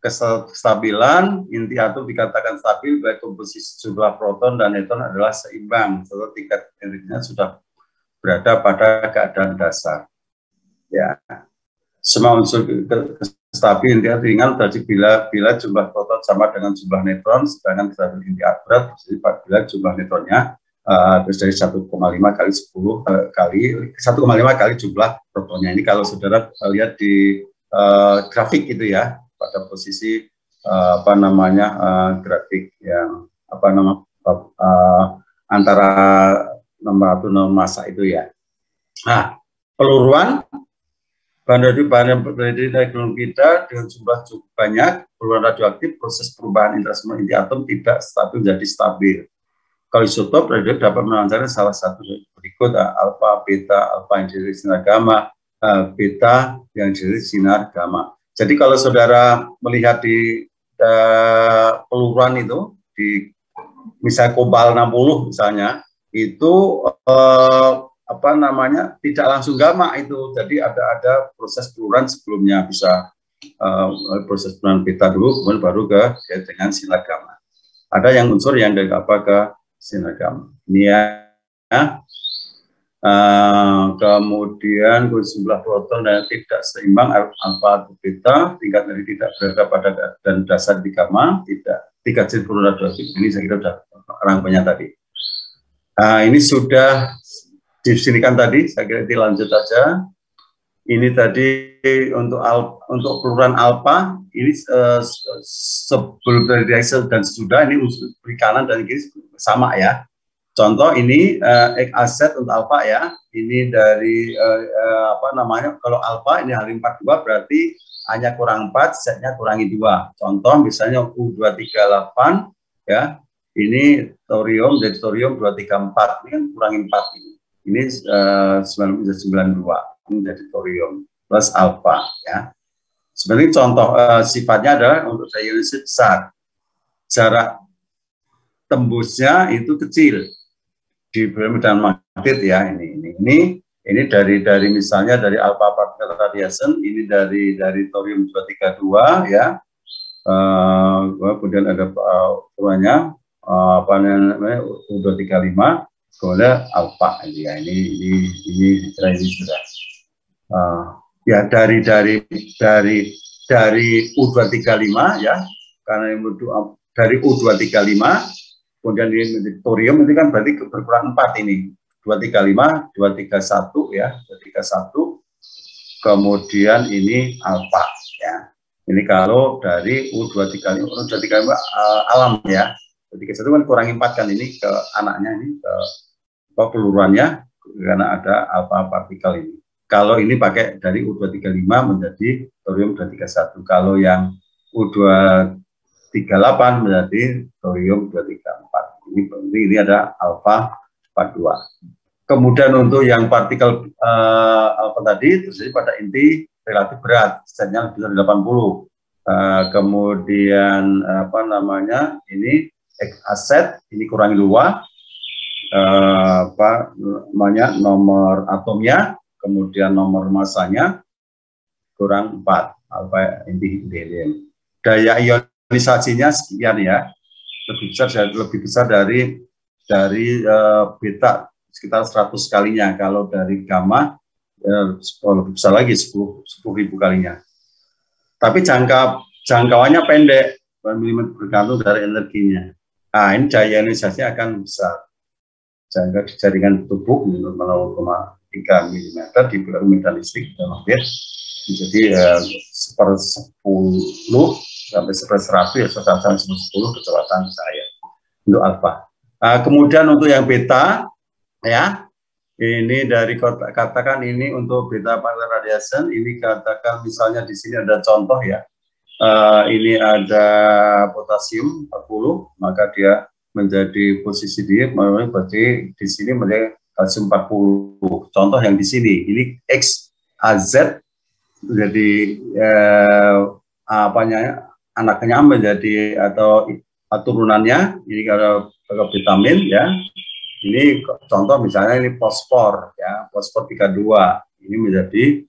Kestabilan inti atom dikatakan stabil baik komposisi jumlah proton dan neutron adalah seimbang serta tingkat energinya sudah berada pada keadaan dasar. Ya, semua unsur stabil inti atom ringan terjadi bila jumlah proton sama dengan jumlah neutron, sedangkan stabil inti atom berat terjadi bila jumlah neutronnya terus dari 1,5 kali 10 kali 1,5 kali jumlah protonnya. Ini kalau saudara lihat di grafik itu ya, pada posisi grafik yang antara nomor atom nomor massa itu ya. Nah, peluruan bahan radioaktif kita dengan jumlah cukup banyak, peluruan radioaktif, proses perubahan intrasemua inti atom tidak stabil jadi stabil. Kalau isotop radioaktif dapat melancarkan salah satu berikut, alfa, beta, alfa yang dari sinar gamma, beta yang dari sinar gamma. Jadi kalau saudara melihat di peluruan itu, di misalnya kobal 60 misalnya, itu tidak langsung gamma itu, jadi ada proses peluruan sebelumnya, bisa proses peluruan beta dulu, kemudian baru ke dengan sinar gamma. Ada yang unsur yang dari ke sinar gamma. Ini ya. Kemudian jumlah proton dan tidak seimbang alfa atau beta, tingkat dari tidak berada pada dan dasar di gamma, tidak jenis peluruan radioaktif. Ini saya kira sudah rangkaiannya tadi. Ini sudah disinikan tadi, saya kira dilanjut aja. Ini tadi untuk pelururan alfa, ini sebelum dari reaksi dan sesudah, ini unsur kanan dan kiri sama ya. Contoh ini aset untuk alfa ya, ini dari kalau alfa ini hari 42 berarti hanya kurang 4, setnya kurangi 2. Contoh misalnya U238 ya, ini thorium, jadi thorium 234, ini kan kurangi 4 ini. Ini 92, ini jadi thorium plus alfa ya. Sebenarnya contoh sifatnya adalah untuk daya ionisasi besar, jarak tembusnya itu kecil di medan magnet ya. Ini dari misalnya dari alpha particle radiation, ini dari thorium 232 ya. Kemudian ada ukurannya U235, kemudian alpha ya. Ini sudah ya dari U235 ya, karena dari U235 kemudian ini thorium itu kan berarti berkurang 4 ini, 235, 231 ya, 231, kemudian ini alpha ya. Ini kalau dari U235, U235 alam ya, 231 kan kurangi 4 kan, ini ke anaknya ini ke peluruannya karena ada alpha partikel ini. Kalau ini pakai dari U235 menjadi thorium 231, kalau yang U238 menjadi thorium 234. Ini ada alpha 42. Kemudian untuk yang partikel alpha tadi terjadi pada inti relatif berat, setnya lebih dari 80. Kemudian ini aset ini kurangi 2, nomor atomnya, kemudian nomor masanya kurang 4, alpha inti helium. Daya ionisasinya sekian ya, lebih besar dari beta sekitar 100 kalinya. Kalau dari gamma lebih besar lagi, 10.000 kalinya. Tapi jangkauannya pendek, bergantung dari energinya. Nah, ini daya ionisasi akan besar. Jangka jaringan tubuh 0,3 mm di medan listrik dan magnet menjadi 1/10 sampai 1/100 ya, 1/10 kecepatan cahaya untuk alfa. Kemudian untuk yang beta ya, ini dari katakan ini untuk beta particle radiation, ini katakan misalnya di sini ada contoh ya, ini ada potasium 40, maka dia menjadi posisi dia berarti di sini menjadi kalsium 40. Contoh yang di sini, ini X, AZ menjadi anaknya menjadi atau turunannya, ini kalau vitamin ya. Ini contoh misalnya ini fosfor ya, fosfor 32, ini menjadi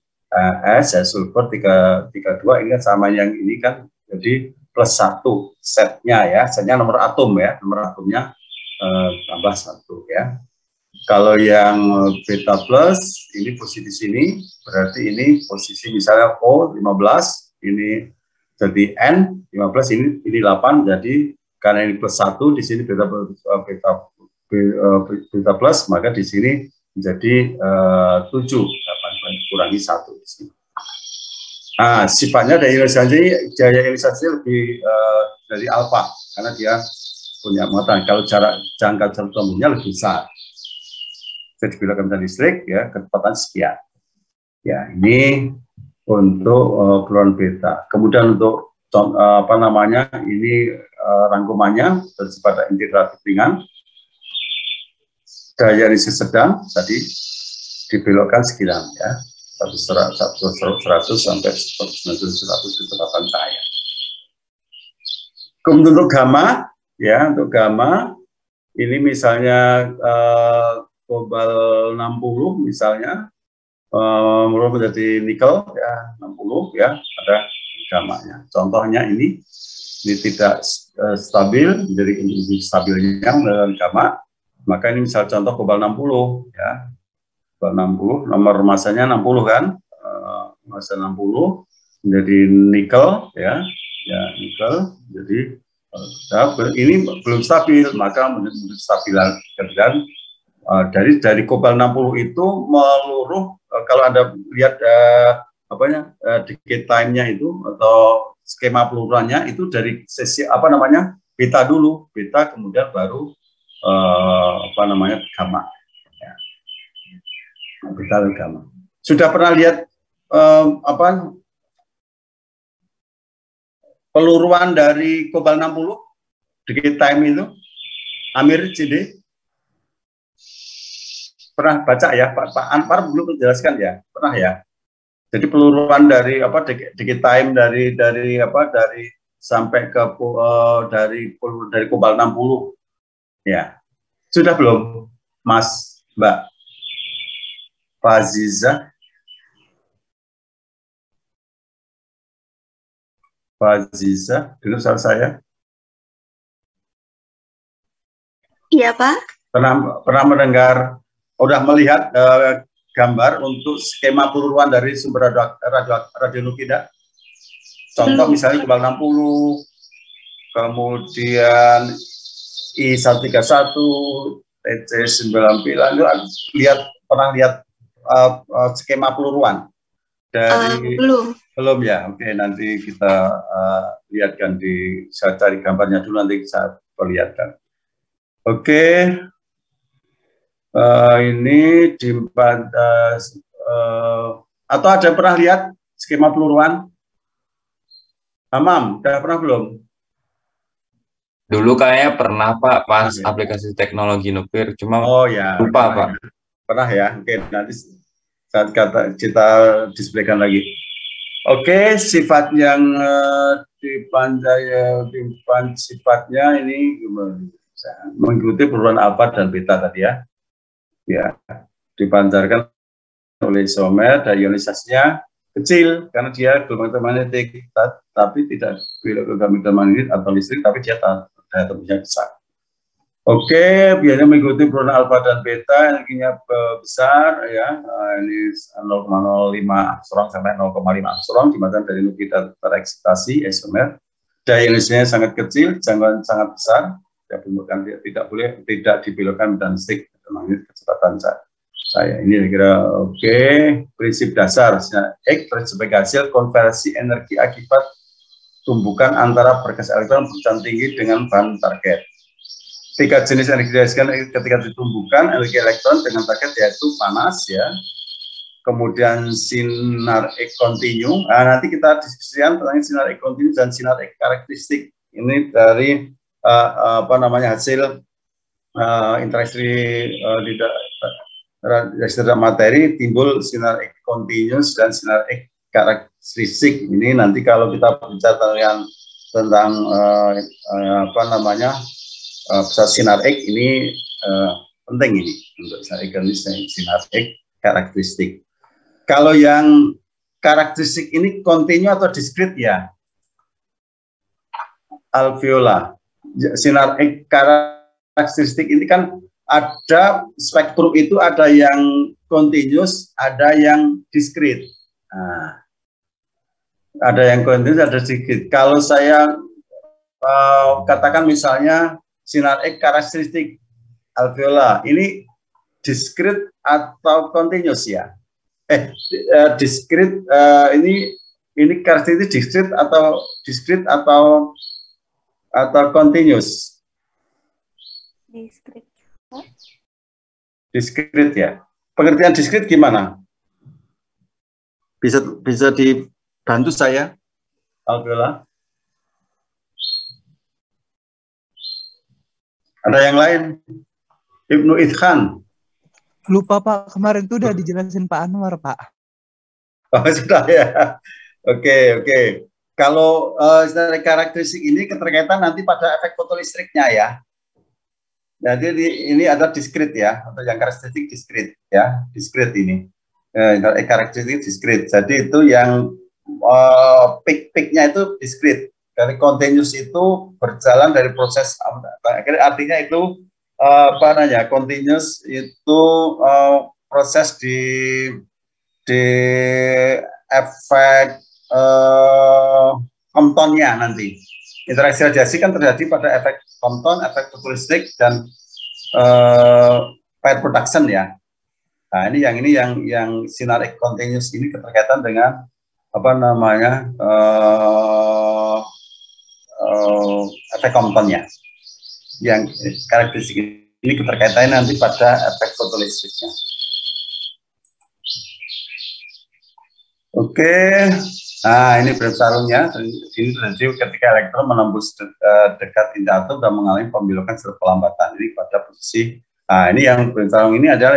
S ya, sulfur 32, ini kan sama yang ini kan jadi plus 1 setnya ya, setnya nomor atom ya, nomor atomnya tambah 1 ya. Kalau yang beta plus ini posisi sini, berarti ini posisi misalnya O 15, ini jadi N 15, ini 8, jadi karena ini plus 1 di sini beta plus, maka di sini menjadi 7, 8 kurangi 1 di sini. Nah, sifatnya daya ionisasi lebih dari alfa karena dia punya muatan. Kalau jangka tembusnya lebih besar. bisa dibelokkan dengan listrik ya kecepatan sekian. Ya, ini untuk peluruan beta. Kemudian untuk apa namanya, ini rangkumannya bersifat integratif ringan. Daya listrik sedang tadi dibelokkan sekian ya, 100 sampai 100 kecepatan cahaya. Kemudian untuk gamma ya, untuk gamma ini misalnya kobal 60 misalnya merubah menjadi nikel ya 60 ya, ada gamanya. Contohnya ini tidak stabil, jadi ini stabilnya dengan gamma, maka ini misal contoh kobal 60 ya, kobal 60 nomor masanya 60 kan, masa 60 menjadi nikel ya, nikel, jadi ini belum stabil, maka menjadi stabil dan dari kobal 60 itu meluruh, kalau Anda lihat decay time-nya itu atau skema peluruannya itu dari sesi apa namanya beta dulu, beta kemudian baru gamma, ya. Beta dan gamma. Sudah pernah lihat peluruan dari kobal 60 decay time itu, Amir CD? Pernah baca ya, Pak Anwar belum menjelaskan ya, pernah ya. Jadi peluruan dari decay time dari sampai ke dari kobal 60 ya. Sudah belum, Mas, Mbak Faziza? Faziza, dengar suara saya? Iya, Pak. Pernah mendengar, udah melihat gambar untuk skema peluruan dari sumber radionukida? Contoh misalnya kobal 60, kemudian I131, TC99, pernah lihat skema peluruan dari belum ya? Oke, nanti kita lihatkan saya cari gambarnya dulu, nanti saya perlihatkan. Oke. Ini di atau ada yang pernah lihat skema peluruan? Hamam, udah pernah belum? Dulu kayaknya pernah Pak, pas aplikasi teknologi nuklir, cuma lupa Pak. Pernah ya, oke, nanti saat kita displaykan lagi. Oke, sifat yang sifatnya ini mengikuti peluruan alfa dan beta tadi ya. Ya, dipancarkan oleh isomer dan ionisasinya kecil karena dia gelombang elektromagnetik, tapi tidak gelombang elektromagnetik atau listrik, tapi dia daya tembusnya besar. Oke, biasanya mengikuti peluruan alfa dan beta, energinya besar ya, ini 0,05 angstrom sampai 0,5 angstrom, dimana dari nuklir tereksitasi isomer. Daya ionisasinya sangat kecil, jangkauan sangat besar, tidak dibelokkan dan listrik magnet kecepatan saya. Ini kira oke. Prinsip dasar X sebagai hasil konversi energi akibat tumbukan antara berkas elektron berjalan tinggi dengan bahan target. 3 jenis energi dihasilkan ketika ditumbuhkan energi elektron dengan target yaitu panas ya. Kemudian sinar X kontinu. Nanti kita diskusikan tentang sinar X kontinu dan sinar X karakteristik. Ini dari hasil interaksi dari materi, timbul sinar X continuous dan sinar X karakteristik. Ini nanti kalau kita bicara tentang sinar X ini penting ini untuk sinar X karakteristik. Kalau yang karakteristik ini kontinu atau diskrit ya, alveola. Sinar X karakteristik ini kan ada spektrum itu, ada yang continuous, ada yang diskrit. Ada yang continuous, ada diskrit. Kalau saya katakan misalnya sinar X karakteristik alveola, ini diskrit atau continuous ya? Diskrit, ini karakteristik diskrit atau continuous? Diskrit. Diskrit ya. Pengertian diskrit gimana? Bisa dibantu saya, Alvela? Ada yang lain? Ibnu Idhan. Lupa Pak, kemarin tuh udah dijelasin Pak Anwar Pak. Oh sudah ya. Oke. Kalau karakteristik ini keterkaitan nanti pada efek fotolistriknya ya. Jadi ini ada diskrit ya, atau yang karakteristik diskrit ya, diskrit ini. Karakteristik diskrit. Jadi itu yang peak-peaknya itu diskrit. Dari continuous itu berjalan dari proses, artinya itu continuous itu proses di efek Comptonnya nanti. Interaksi radiasi kan terjadi pada efek Compton, efek fotolistik, dan pair production ya. Nah ini yang sinar continuous ini keterkaitan dengan apa namanya efek Comptonnya. Yang karakteristik ini keterkaitannya nanti pada efek fotolistriknya. Oke. Nah, ini bertarungnya. Ini terjadi ketika elektron menembus dekat inti atom dan mengalami pembelokan secara pelambatan. Ini pada posisi. Nah, ini yang bertarung ini adalah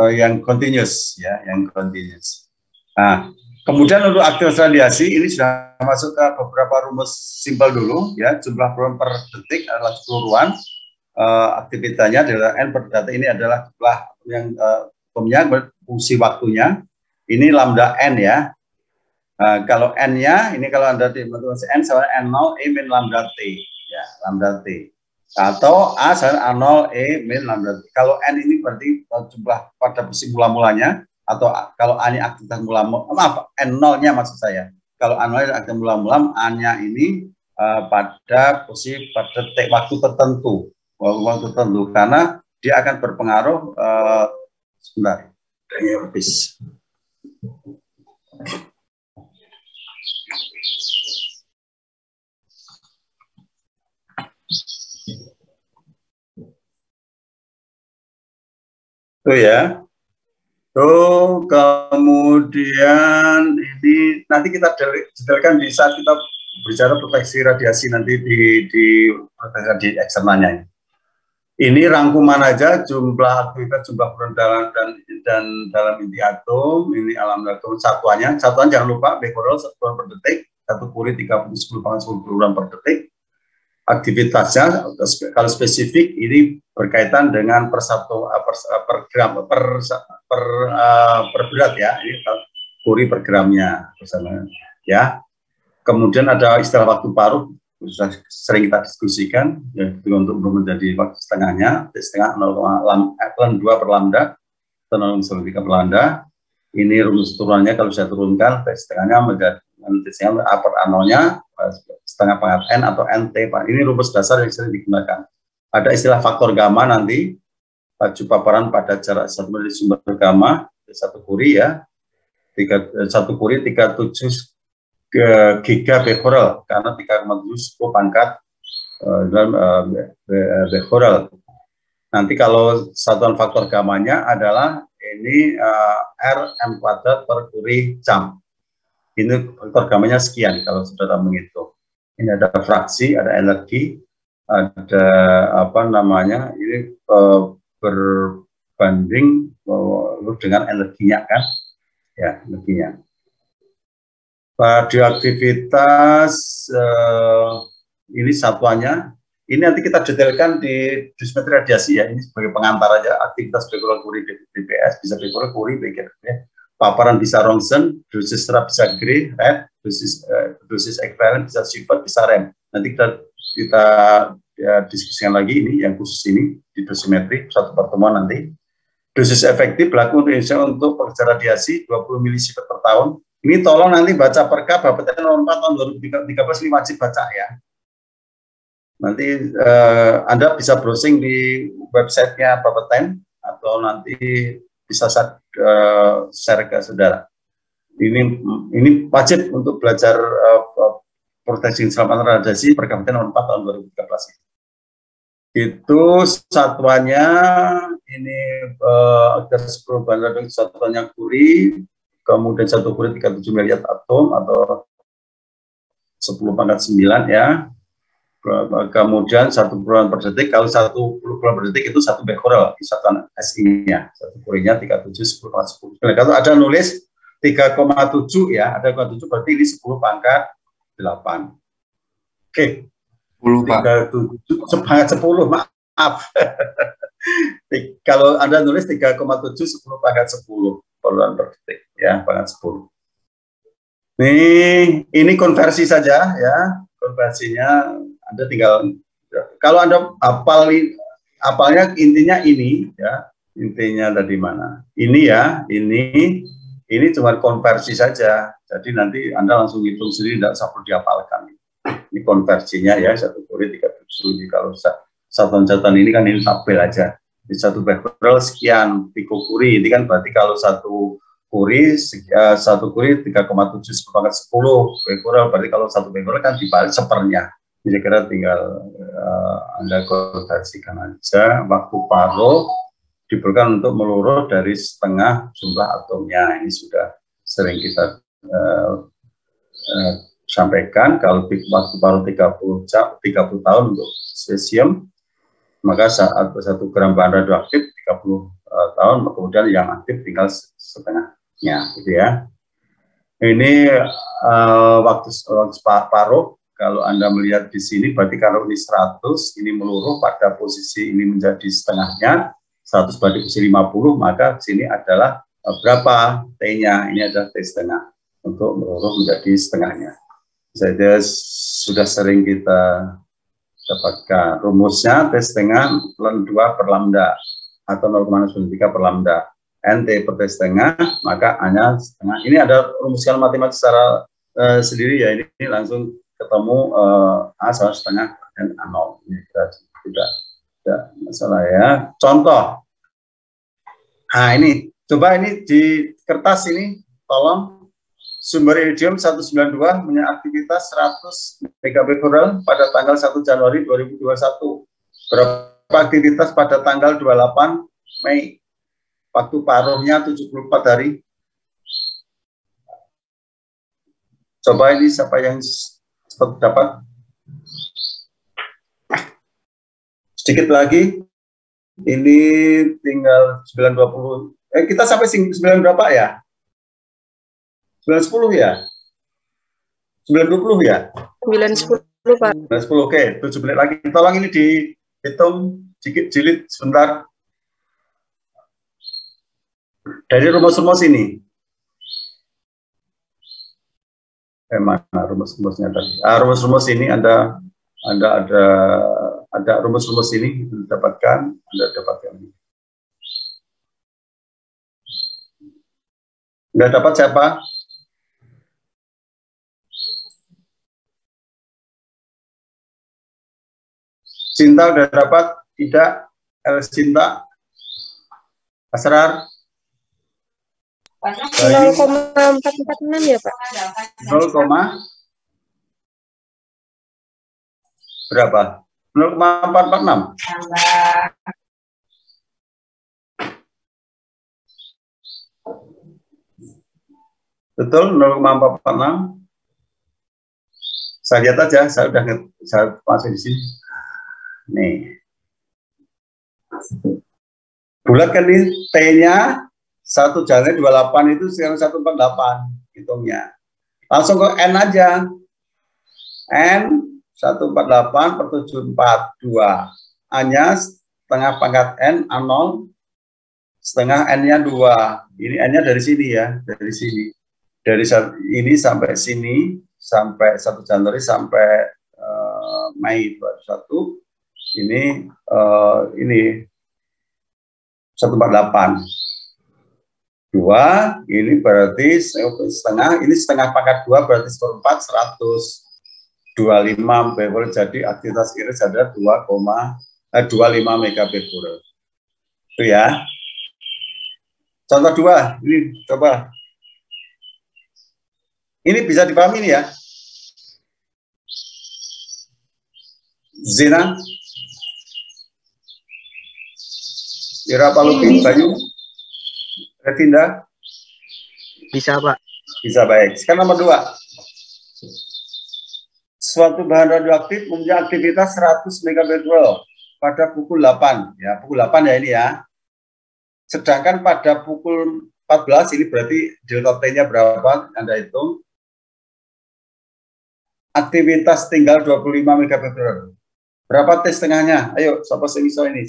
yang continuous, ya, yang continuous. Nah, kemudian untuk aktivitas radiasi ini sudah masuk ke beberapa rumus simpel dulu, ya. Jumlah proton per detik adalah keseluruhan. Aktivitasnya adalah n per detik. Ini adalah jumlah yang atomnya fungsi waktunya. Ini lambda n ya. Kalau n-nya, ini kalau Anda di n sama n0 e min lambda t, ya, lambda t. Atau a sama a0 e min lambda t. Kalau n ini berarti jumlah pada posisi mula-mulanya, atau kalau a-nya aktivitas mula-mula, maaf, n0-nya maksud saya. Kalau a0-nya aktivitas mula-mula, a-nya ini pada posisi pada waktu tertentu, karena dia akan berpengaruh. Sebentar, habis. Tuh ya. Tuh, kemudian ini nanti kita detailkan di saat kita bicara proteksi radiasi nanti di proteksi eksternalnya. Ini rangkuman aja jumlah aktivitas, jumlah proton dan dalam inti atom. Ini alam atom satuan jangan lupa becquerel 1 per detik, 1 Curie 10 kilogram per detik. Aktivitasnya kalau spesifik ini berkaitan dengan per gram per berat ya, ini Curie per gramnya bersama ya. Kemudian ada istilah waktu paruh, sudah sering kita diskusikan ya, untuk menjadi waktu setengahnya, setengah 0,2 per lambda atau 0,3 per lambda. Ini rumus turunannya kalau saya turunkan setengahnya menjadi A per A0-nya setengah pangkat N atau NT. Ini rumus dasar yang sering digunakan. Ada istilah faktor gamma nanti, laju paparan pada jarak 1 dari sumber gamma, 1 Curie ya, 1 Curie 37 giga becquerel, karena 3,7 pangkat becquerel. Nanti kalau satuan faktor gammanya adalah ini Rm kuadrat per Curie jam. Ini faktor gammanya sekian kalau saudara menghitung. Ini ada fraksi, ada energi, ada apa namanya, ini berbanding dengan energinya kan, ya energinya. Radioaktivitas ini satuannya. Ini nanti kita detailkan di dosimetri radiasi ya. Ini sebagai pengantar aja. Aktivitas becquerel Curie BPS bisa becquerel Curie BPS. Paparan bisa Roentgen, dosis terap bisa Gray, red, dosis ekvivalent bisa Sievert, bisa rem. Nanti kita ya, diskusikan lagi ini yang khusus ini di dosimetri satu pertemuan nanti. Dosis efektif berlaku untuk Indonesia untuk pekerja radiasi 20 milisievert per tahun. Ini tolong nanti baca perkab Bapeten nomor 4 tahun 2013 ini wajib baca ya. Nanti Anda bisa browsing di websitenya Bapeten atau nanti bisa share ke saudara. Ini wajib untuk belajar proteksi keselamatan radiasi perkab nomor 4 tahun 2013. Itu satuannya ini ada 10 bahan radioaktif, satuannya Curie, kemudian 1 Curie 37 miliar atom atau 10⁻⁹ ya. Kemudian 1 puluhan per detik. Kalau 1 puluhan per detik itu 1 becquerel satuan SI-nya. 1 Curie-nya 37 10⁻⁹. Kalau ada nulis 3,7 ya, ada 3,7 berarti ini 10⁻8. Oke. 10, Pak. 10, maaf. Kalau Anda nulis 3,7 10⁻10 poluan per detik ya, ⁻10. Ini konversi saja ya, konversinya Anda tinggal, kalau Anda apalnya intinya ini ya, intinya tadi mana? Ini ya, ini cuma konversi saja. Jadi nanti Anda langsung hitung sendiri, tidak usah perlu dihafalkan. Ini konversinya ya, 1 Curie 37. Jadi kalau satuan-satuan ini kan ini tabel aja. Di 1 becquerel sekian picocurie, ini kan berarti kalau 1 Curie 3,7 10⁻10 becquerel, berarti kalau 1 becquerel kan dibalik sepernya. Jadi kira tinggal Anda konversikan aja. Waktu paro diperlukan untuk meluruh dari setengah jumlah atomnya. Ini sudah sering kita sampaikan. Kalau waktu paro 30 tahun untuk cesium, maka saat 1 gram bahan radioaktif 30 tahun, kemudian yang aktif tinggal setengahnya, gitu ya. Ini waktu paro, kalau Anda melihat di sini, berarti kalau ini 100, ini meluruh pada posisi ini menjadi setengahnya, 100 berarti posisi 50, maka sini adalah berapa T-nya, ini adalah T setengah, untuk meluruh menjadi setengahnya. Jadi sudah sering kita dapatkan rumusnya T setengah ln 2 per lambda atau 0,93 per lambda, NT per T setengah, maka A-nya setengah. Ini ada rumuskan matematik secara sendiri ya, ini langsung ketemu A sama setengah dan A0. Ini tidak masalah ya. Contoh, nah ini coba ini di kertas ini, tolong. Sumber iridium 192 punya aktivitas 100 megabecquerel pada tanggal 1 Januari 2021. Berapa aktivitas pada tanggal 28 Mei? Waktu paruhnya 74 hari. Coba ini siapa yang dapat? Sedikit lagi. Ini tinggal 920. Kita sampai 9 berapa ya? 910 ya? 920 ya? 910 Pak. 910, oke. 7 menit lagi. Tolong ini dihitung sedikit jilid sebentar. Dari rumus-rumus ini. Mana rumus-rumusnya tadi? Rumus-rumus ini ada rumus-rumus ini didapatkan, Anda dapatkan. Nggak dapat siapa? Cinta udah dapat? Tidak? Cinta? Asrar? 0,446 ya Pak? 0, berapa? 0,446? Betul, 0,446. Saya lihat aja, saya masuk di sini. Nih. Bulat kan ini T-nya 1 Januari 28 itu sekarang 148 hitungnya. Langsung ke N aja. N 148 per 742. A-nya setengah pangkat N, A0, setengah N-nya 2. Ini N-nya dari sini ya, dari sini. Dari ini sampai sini, sampai 1 Januari sampai Mei 21. Ini 148. 2, ini berarti setengah, ini setengah pangkat 2 berarti 1/4 125 becquerel, jadi aktivitas iris adalah 25 megabecquerel. Itu ya. Contoh 2, ini coba. Ini bisa dipahami nih ya. Zina. Ira, Pak Lupi, Bayu, Revinda? Bisa, Pak. Bisa, baik. Sekarang nomor 2. Suatu bahan radioaktif mempunyai aktivitas 100 megabecquerel pada pukul 8. Ya, pukul 8 ya ini ya. Sedangkan pada pukul 14, ini berarti delta T-nya berapa? Anda hitung. Aktivitas tinggal 25 megabecquerel. Berapa T setengahnya? Ayo, siapa yang iso ini?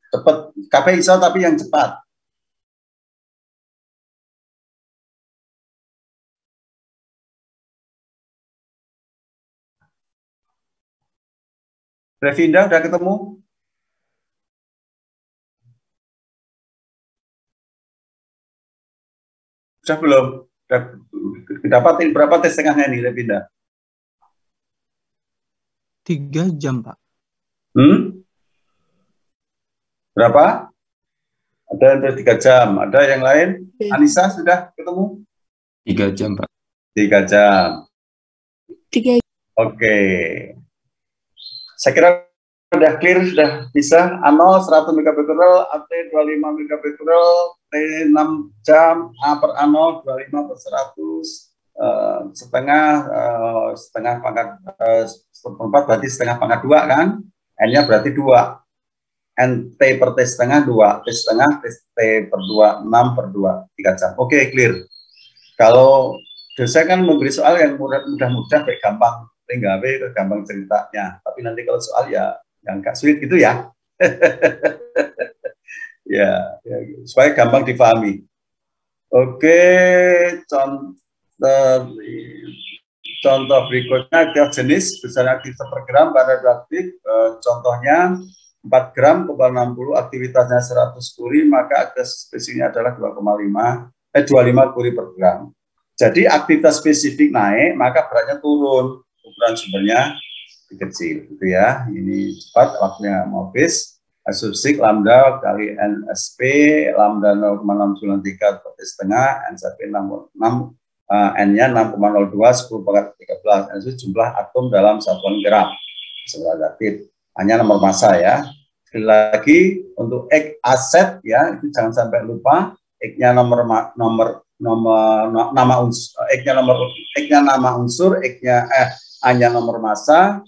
Cepat. KP iso tapi yang cepat. Revinda udah ketemu? Sudah belum? Sudah dapatin berapa T setengahnya ini, Revinda? 3 jam, Pak. Berapa? Ada yang 3 jam. Ada yang lain? Anissa sudah ketemu? 3 jam, Pak. 3 jam. 3. Oke. Saya kira sudah clear, sudah bisa. A0 100 megabecquerel, AT 25 megabecquerel, T 6 jam, A per A0 25 per 100, setengah pangkat 4 berarti setengah pangkat 2 kan? N-nya berarti 2. N T per T setengah 2, T setengah, T per 2, 6 per 2, 3 jam. Oke, clear. Kalau dosen kan memberi soal yang mudah-mudah, baik gampang, tinggal gampang ceritanya. Tapi nanti kalau soal ya yang agak sulit gitu ya. ya, supaya gampang dipahami. Oke, contoh berikutnya adalah jenis besar aktivitas per gram pada radioaktif. Contohnya 4 gram kebal 60, aktivitasnya 100 kuri, maka spesifiknya adalah 25 kuri per gram. Jadi aktivitas spesifik naik, maka beratnya turun, ukuran sumbernya kecil, gitu ya. Ini cepat, waktunya mau habis. Asumsi lambda kali NSP, lambda 0,693 per T setengah, NSP 6, N-nya 6,02, 10 pangkat 13. Itu jumlah atom dalam satuan gram. Radioaktif. Hanya nomor massa ya. Sekali lagi untuk X aset ya, itu jangan sampai lupa. X-nya nama unsur, X-nya nama unsur, A-nya nomor massa,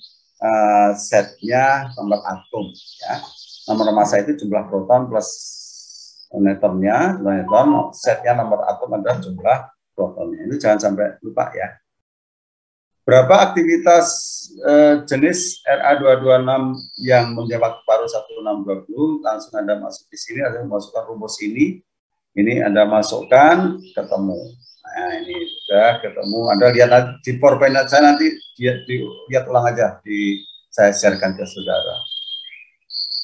setnya nomor atom ya. Nomor massa itu jumlah proton plus neutronnya, setnya nomor atom adalah jumlah protonnya. Itu jangan sampai lupa ya. Berapa aktivitas jenis Ra226 yang menjawab paruh 1620? Langsung Anda masuk di sini, Anda masukkan rumus ini. Ini Anda masukkan, ketemu. Nah, ini sudah ketemu. Anda lihat di PowerPoint saya nanti lihat ulang aja, saya sharekan ke saudara.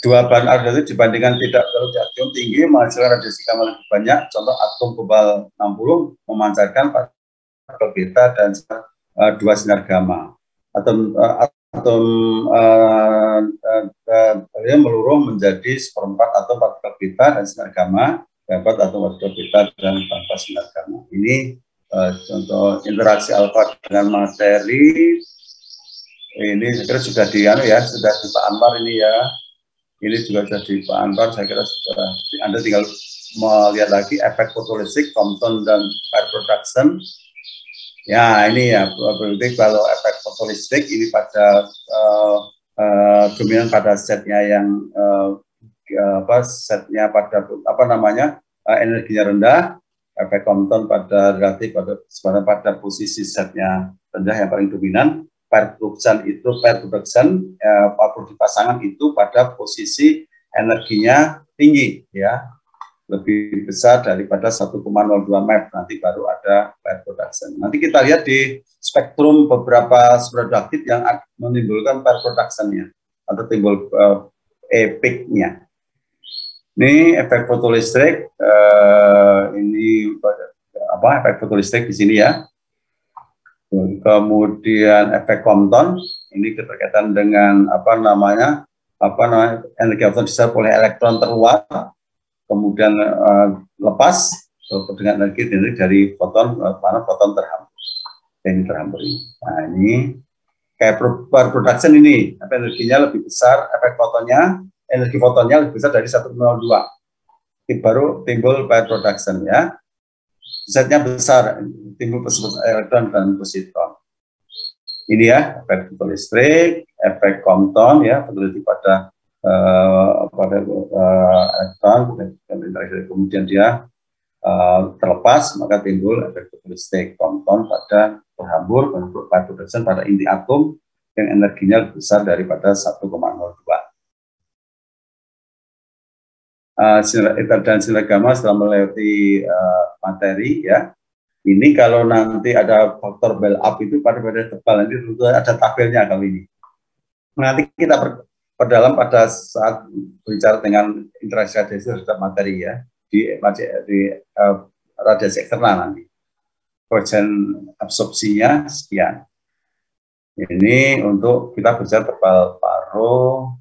Dua bahan radioaktif dibandingkan tidak radioaktif tinggi menghasilkan radiasi gamma lebih banyak. Contoh atom kebal 60 memancarkan partikel beta dan 2 sinar gamma. Atom meluruh menjadi seperempat atom partikel beta dan sinar gamma, dapat atom partikel beta dan tanpa sinar gamma. Ini contoh interaksi alfa dengan materi. Ini saya kira sudah sudah di Pak Anwar ini ya. Ini juga sudah di Pak Anwar, saya kira sudah. Anda tinggal melihat lagi efek fotolistrik, Compton dan fire production. Ya, ini ya, berarti kalau efek fotolistrik ini pada dominan pada setnya yang setnya pada energinya rendah, efek Compton pada relatif pada posisi setnya rendah yang paling dominan. Pair production produk pasangan itu pada posisi energinya tinggi ya, lebih besar daripada 1,02 MeV, nanti baru ada pair production. Nanti kita lihat di spektrum beberapa radioaktif yang menimbulkan pair production-nya atau timbul peak-nya. Ini efek fotolistrik, ini efek fotolistrik di sini ya. Kemudian efek Compton, ini berkaitan dengan energi foton diserap oleh elektron terluar, kemudian lepas dengan energi dari foton, foton terhampur. Ini terhampur ini. Nah, ini kayak production ini, energinya lebih besar, energi fotonnya lebih besar dari 1,02. baru timbul pair production ya. Zetnya besar, timbul elektron dan positron. Ini ya, efek fotolistrik, efek Compton ya, terjadi pada elektron, kemudian dia terlepas, maka timbul efek fotolistrik Compton pada berhambur, pair production pada inti atom yang energinya lebih besar daripada 1,02. Dan sinar gamma setelah melewati materi ya. Ini kalau nanti ada faktor Bell up itu pada tebal, nanti tentu ada tabelnya kali ini. Nanti kita perdalam pada saat berbicara dengan interaksi radiasi terhadap materi ya di radiasi eksternal nanti. Koefisien absorpsinya sekian. Ini untuk kita bicara tebal paruh.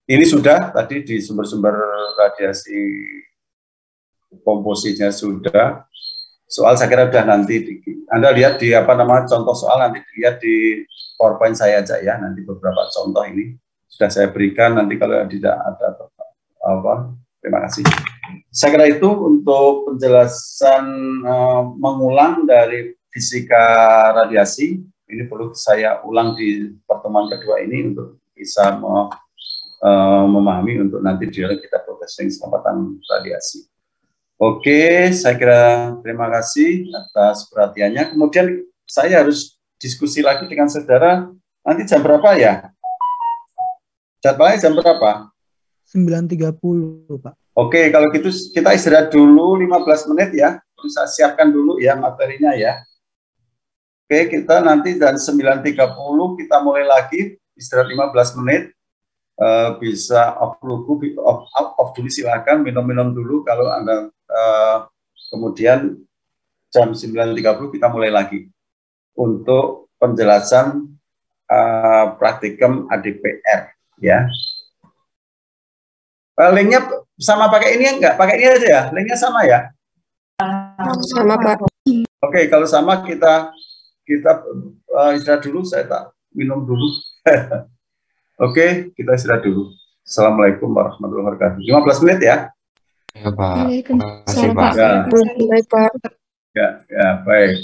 Ini sudah tadi di sumber-sumber radiasi komposisinya sudah. Soal saya kira sudah nanti Anda lihat di contoh soal, nanti lihat di PowerPoint saya aja ya, nanti beberapa contoh ini sudah saya berikan, nanti kalau tidak ada terima kasih. Saya kira itu untuk penjelasan mengulang dari fisika radiasi. Ini perlu saya ulang di pertemuan kedua ini untuk bisa memahami untuk nanti kita progressing kecepatan radiasi. Oke, saya kira terima kasih atas perhatiannya. Kemudian saya harus diskusi lagi dengan saudara. Nanti jam berapa ya? Jadwalnya jam berapa? 9.30, Pak. Oke, kalau gitu kita istirahat dulu 15 menit ya. Bisa siapkan dulu ya materinya ya. Oke, kita nanti jam 9.30 kita mulai lagi. Istirahat 15 menit. Bisa off dulu silakan, minum-minum dulu kalau Anda kemudian jam 9.30 kita mulai lagi untuk penjelasan praktikum ADPR ya. Linknya sama pakai ini enggak? Pakai ini aja ya, linknya sama ya? Sama Pak. Oke, kalau sama kita istirahat dulu, saya tak minum dulu. Oke, kita istirahat dulu. Assalamualaikum warahmatullahi wabarakatuh. 15 menit ya. Ya, Pak. Waalaikumsalam, Terima kasih, Pak. Pak. Baik, Pak. Ya, baik.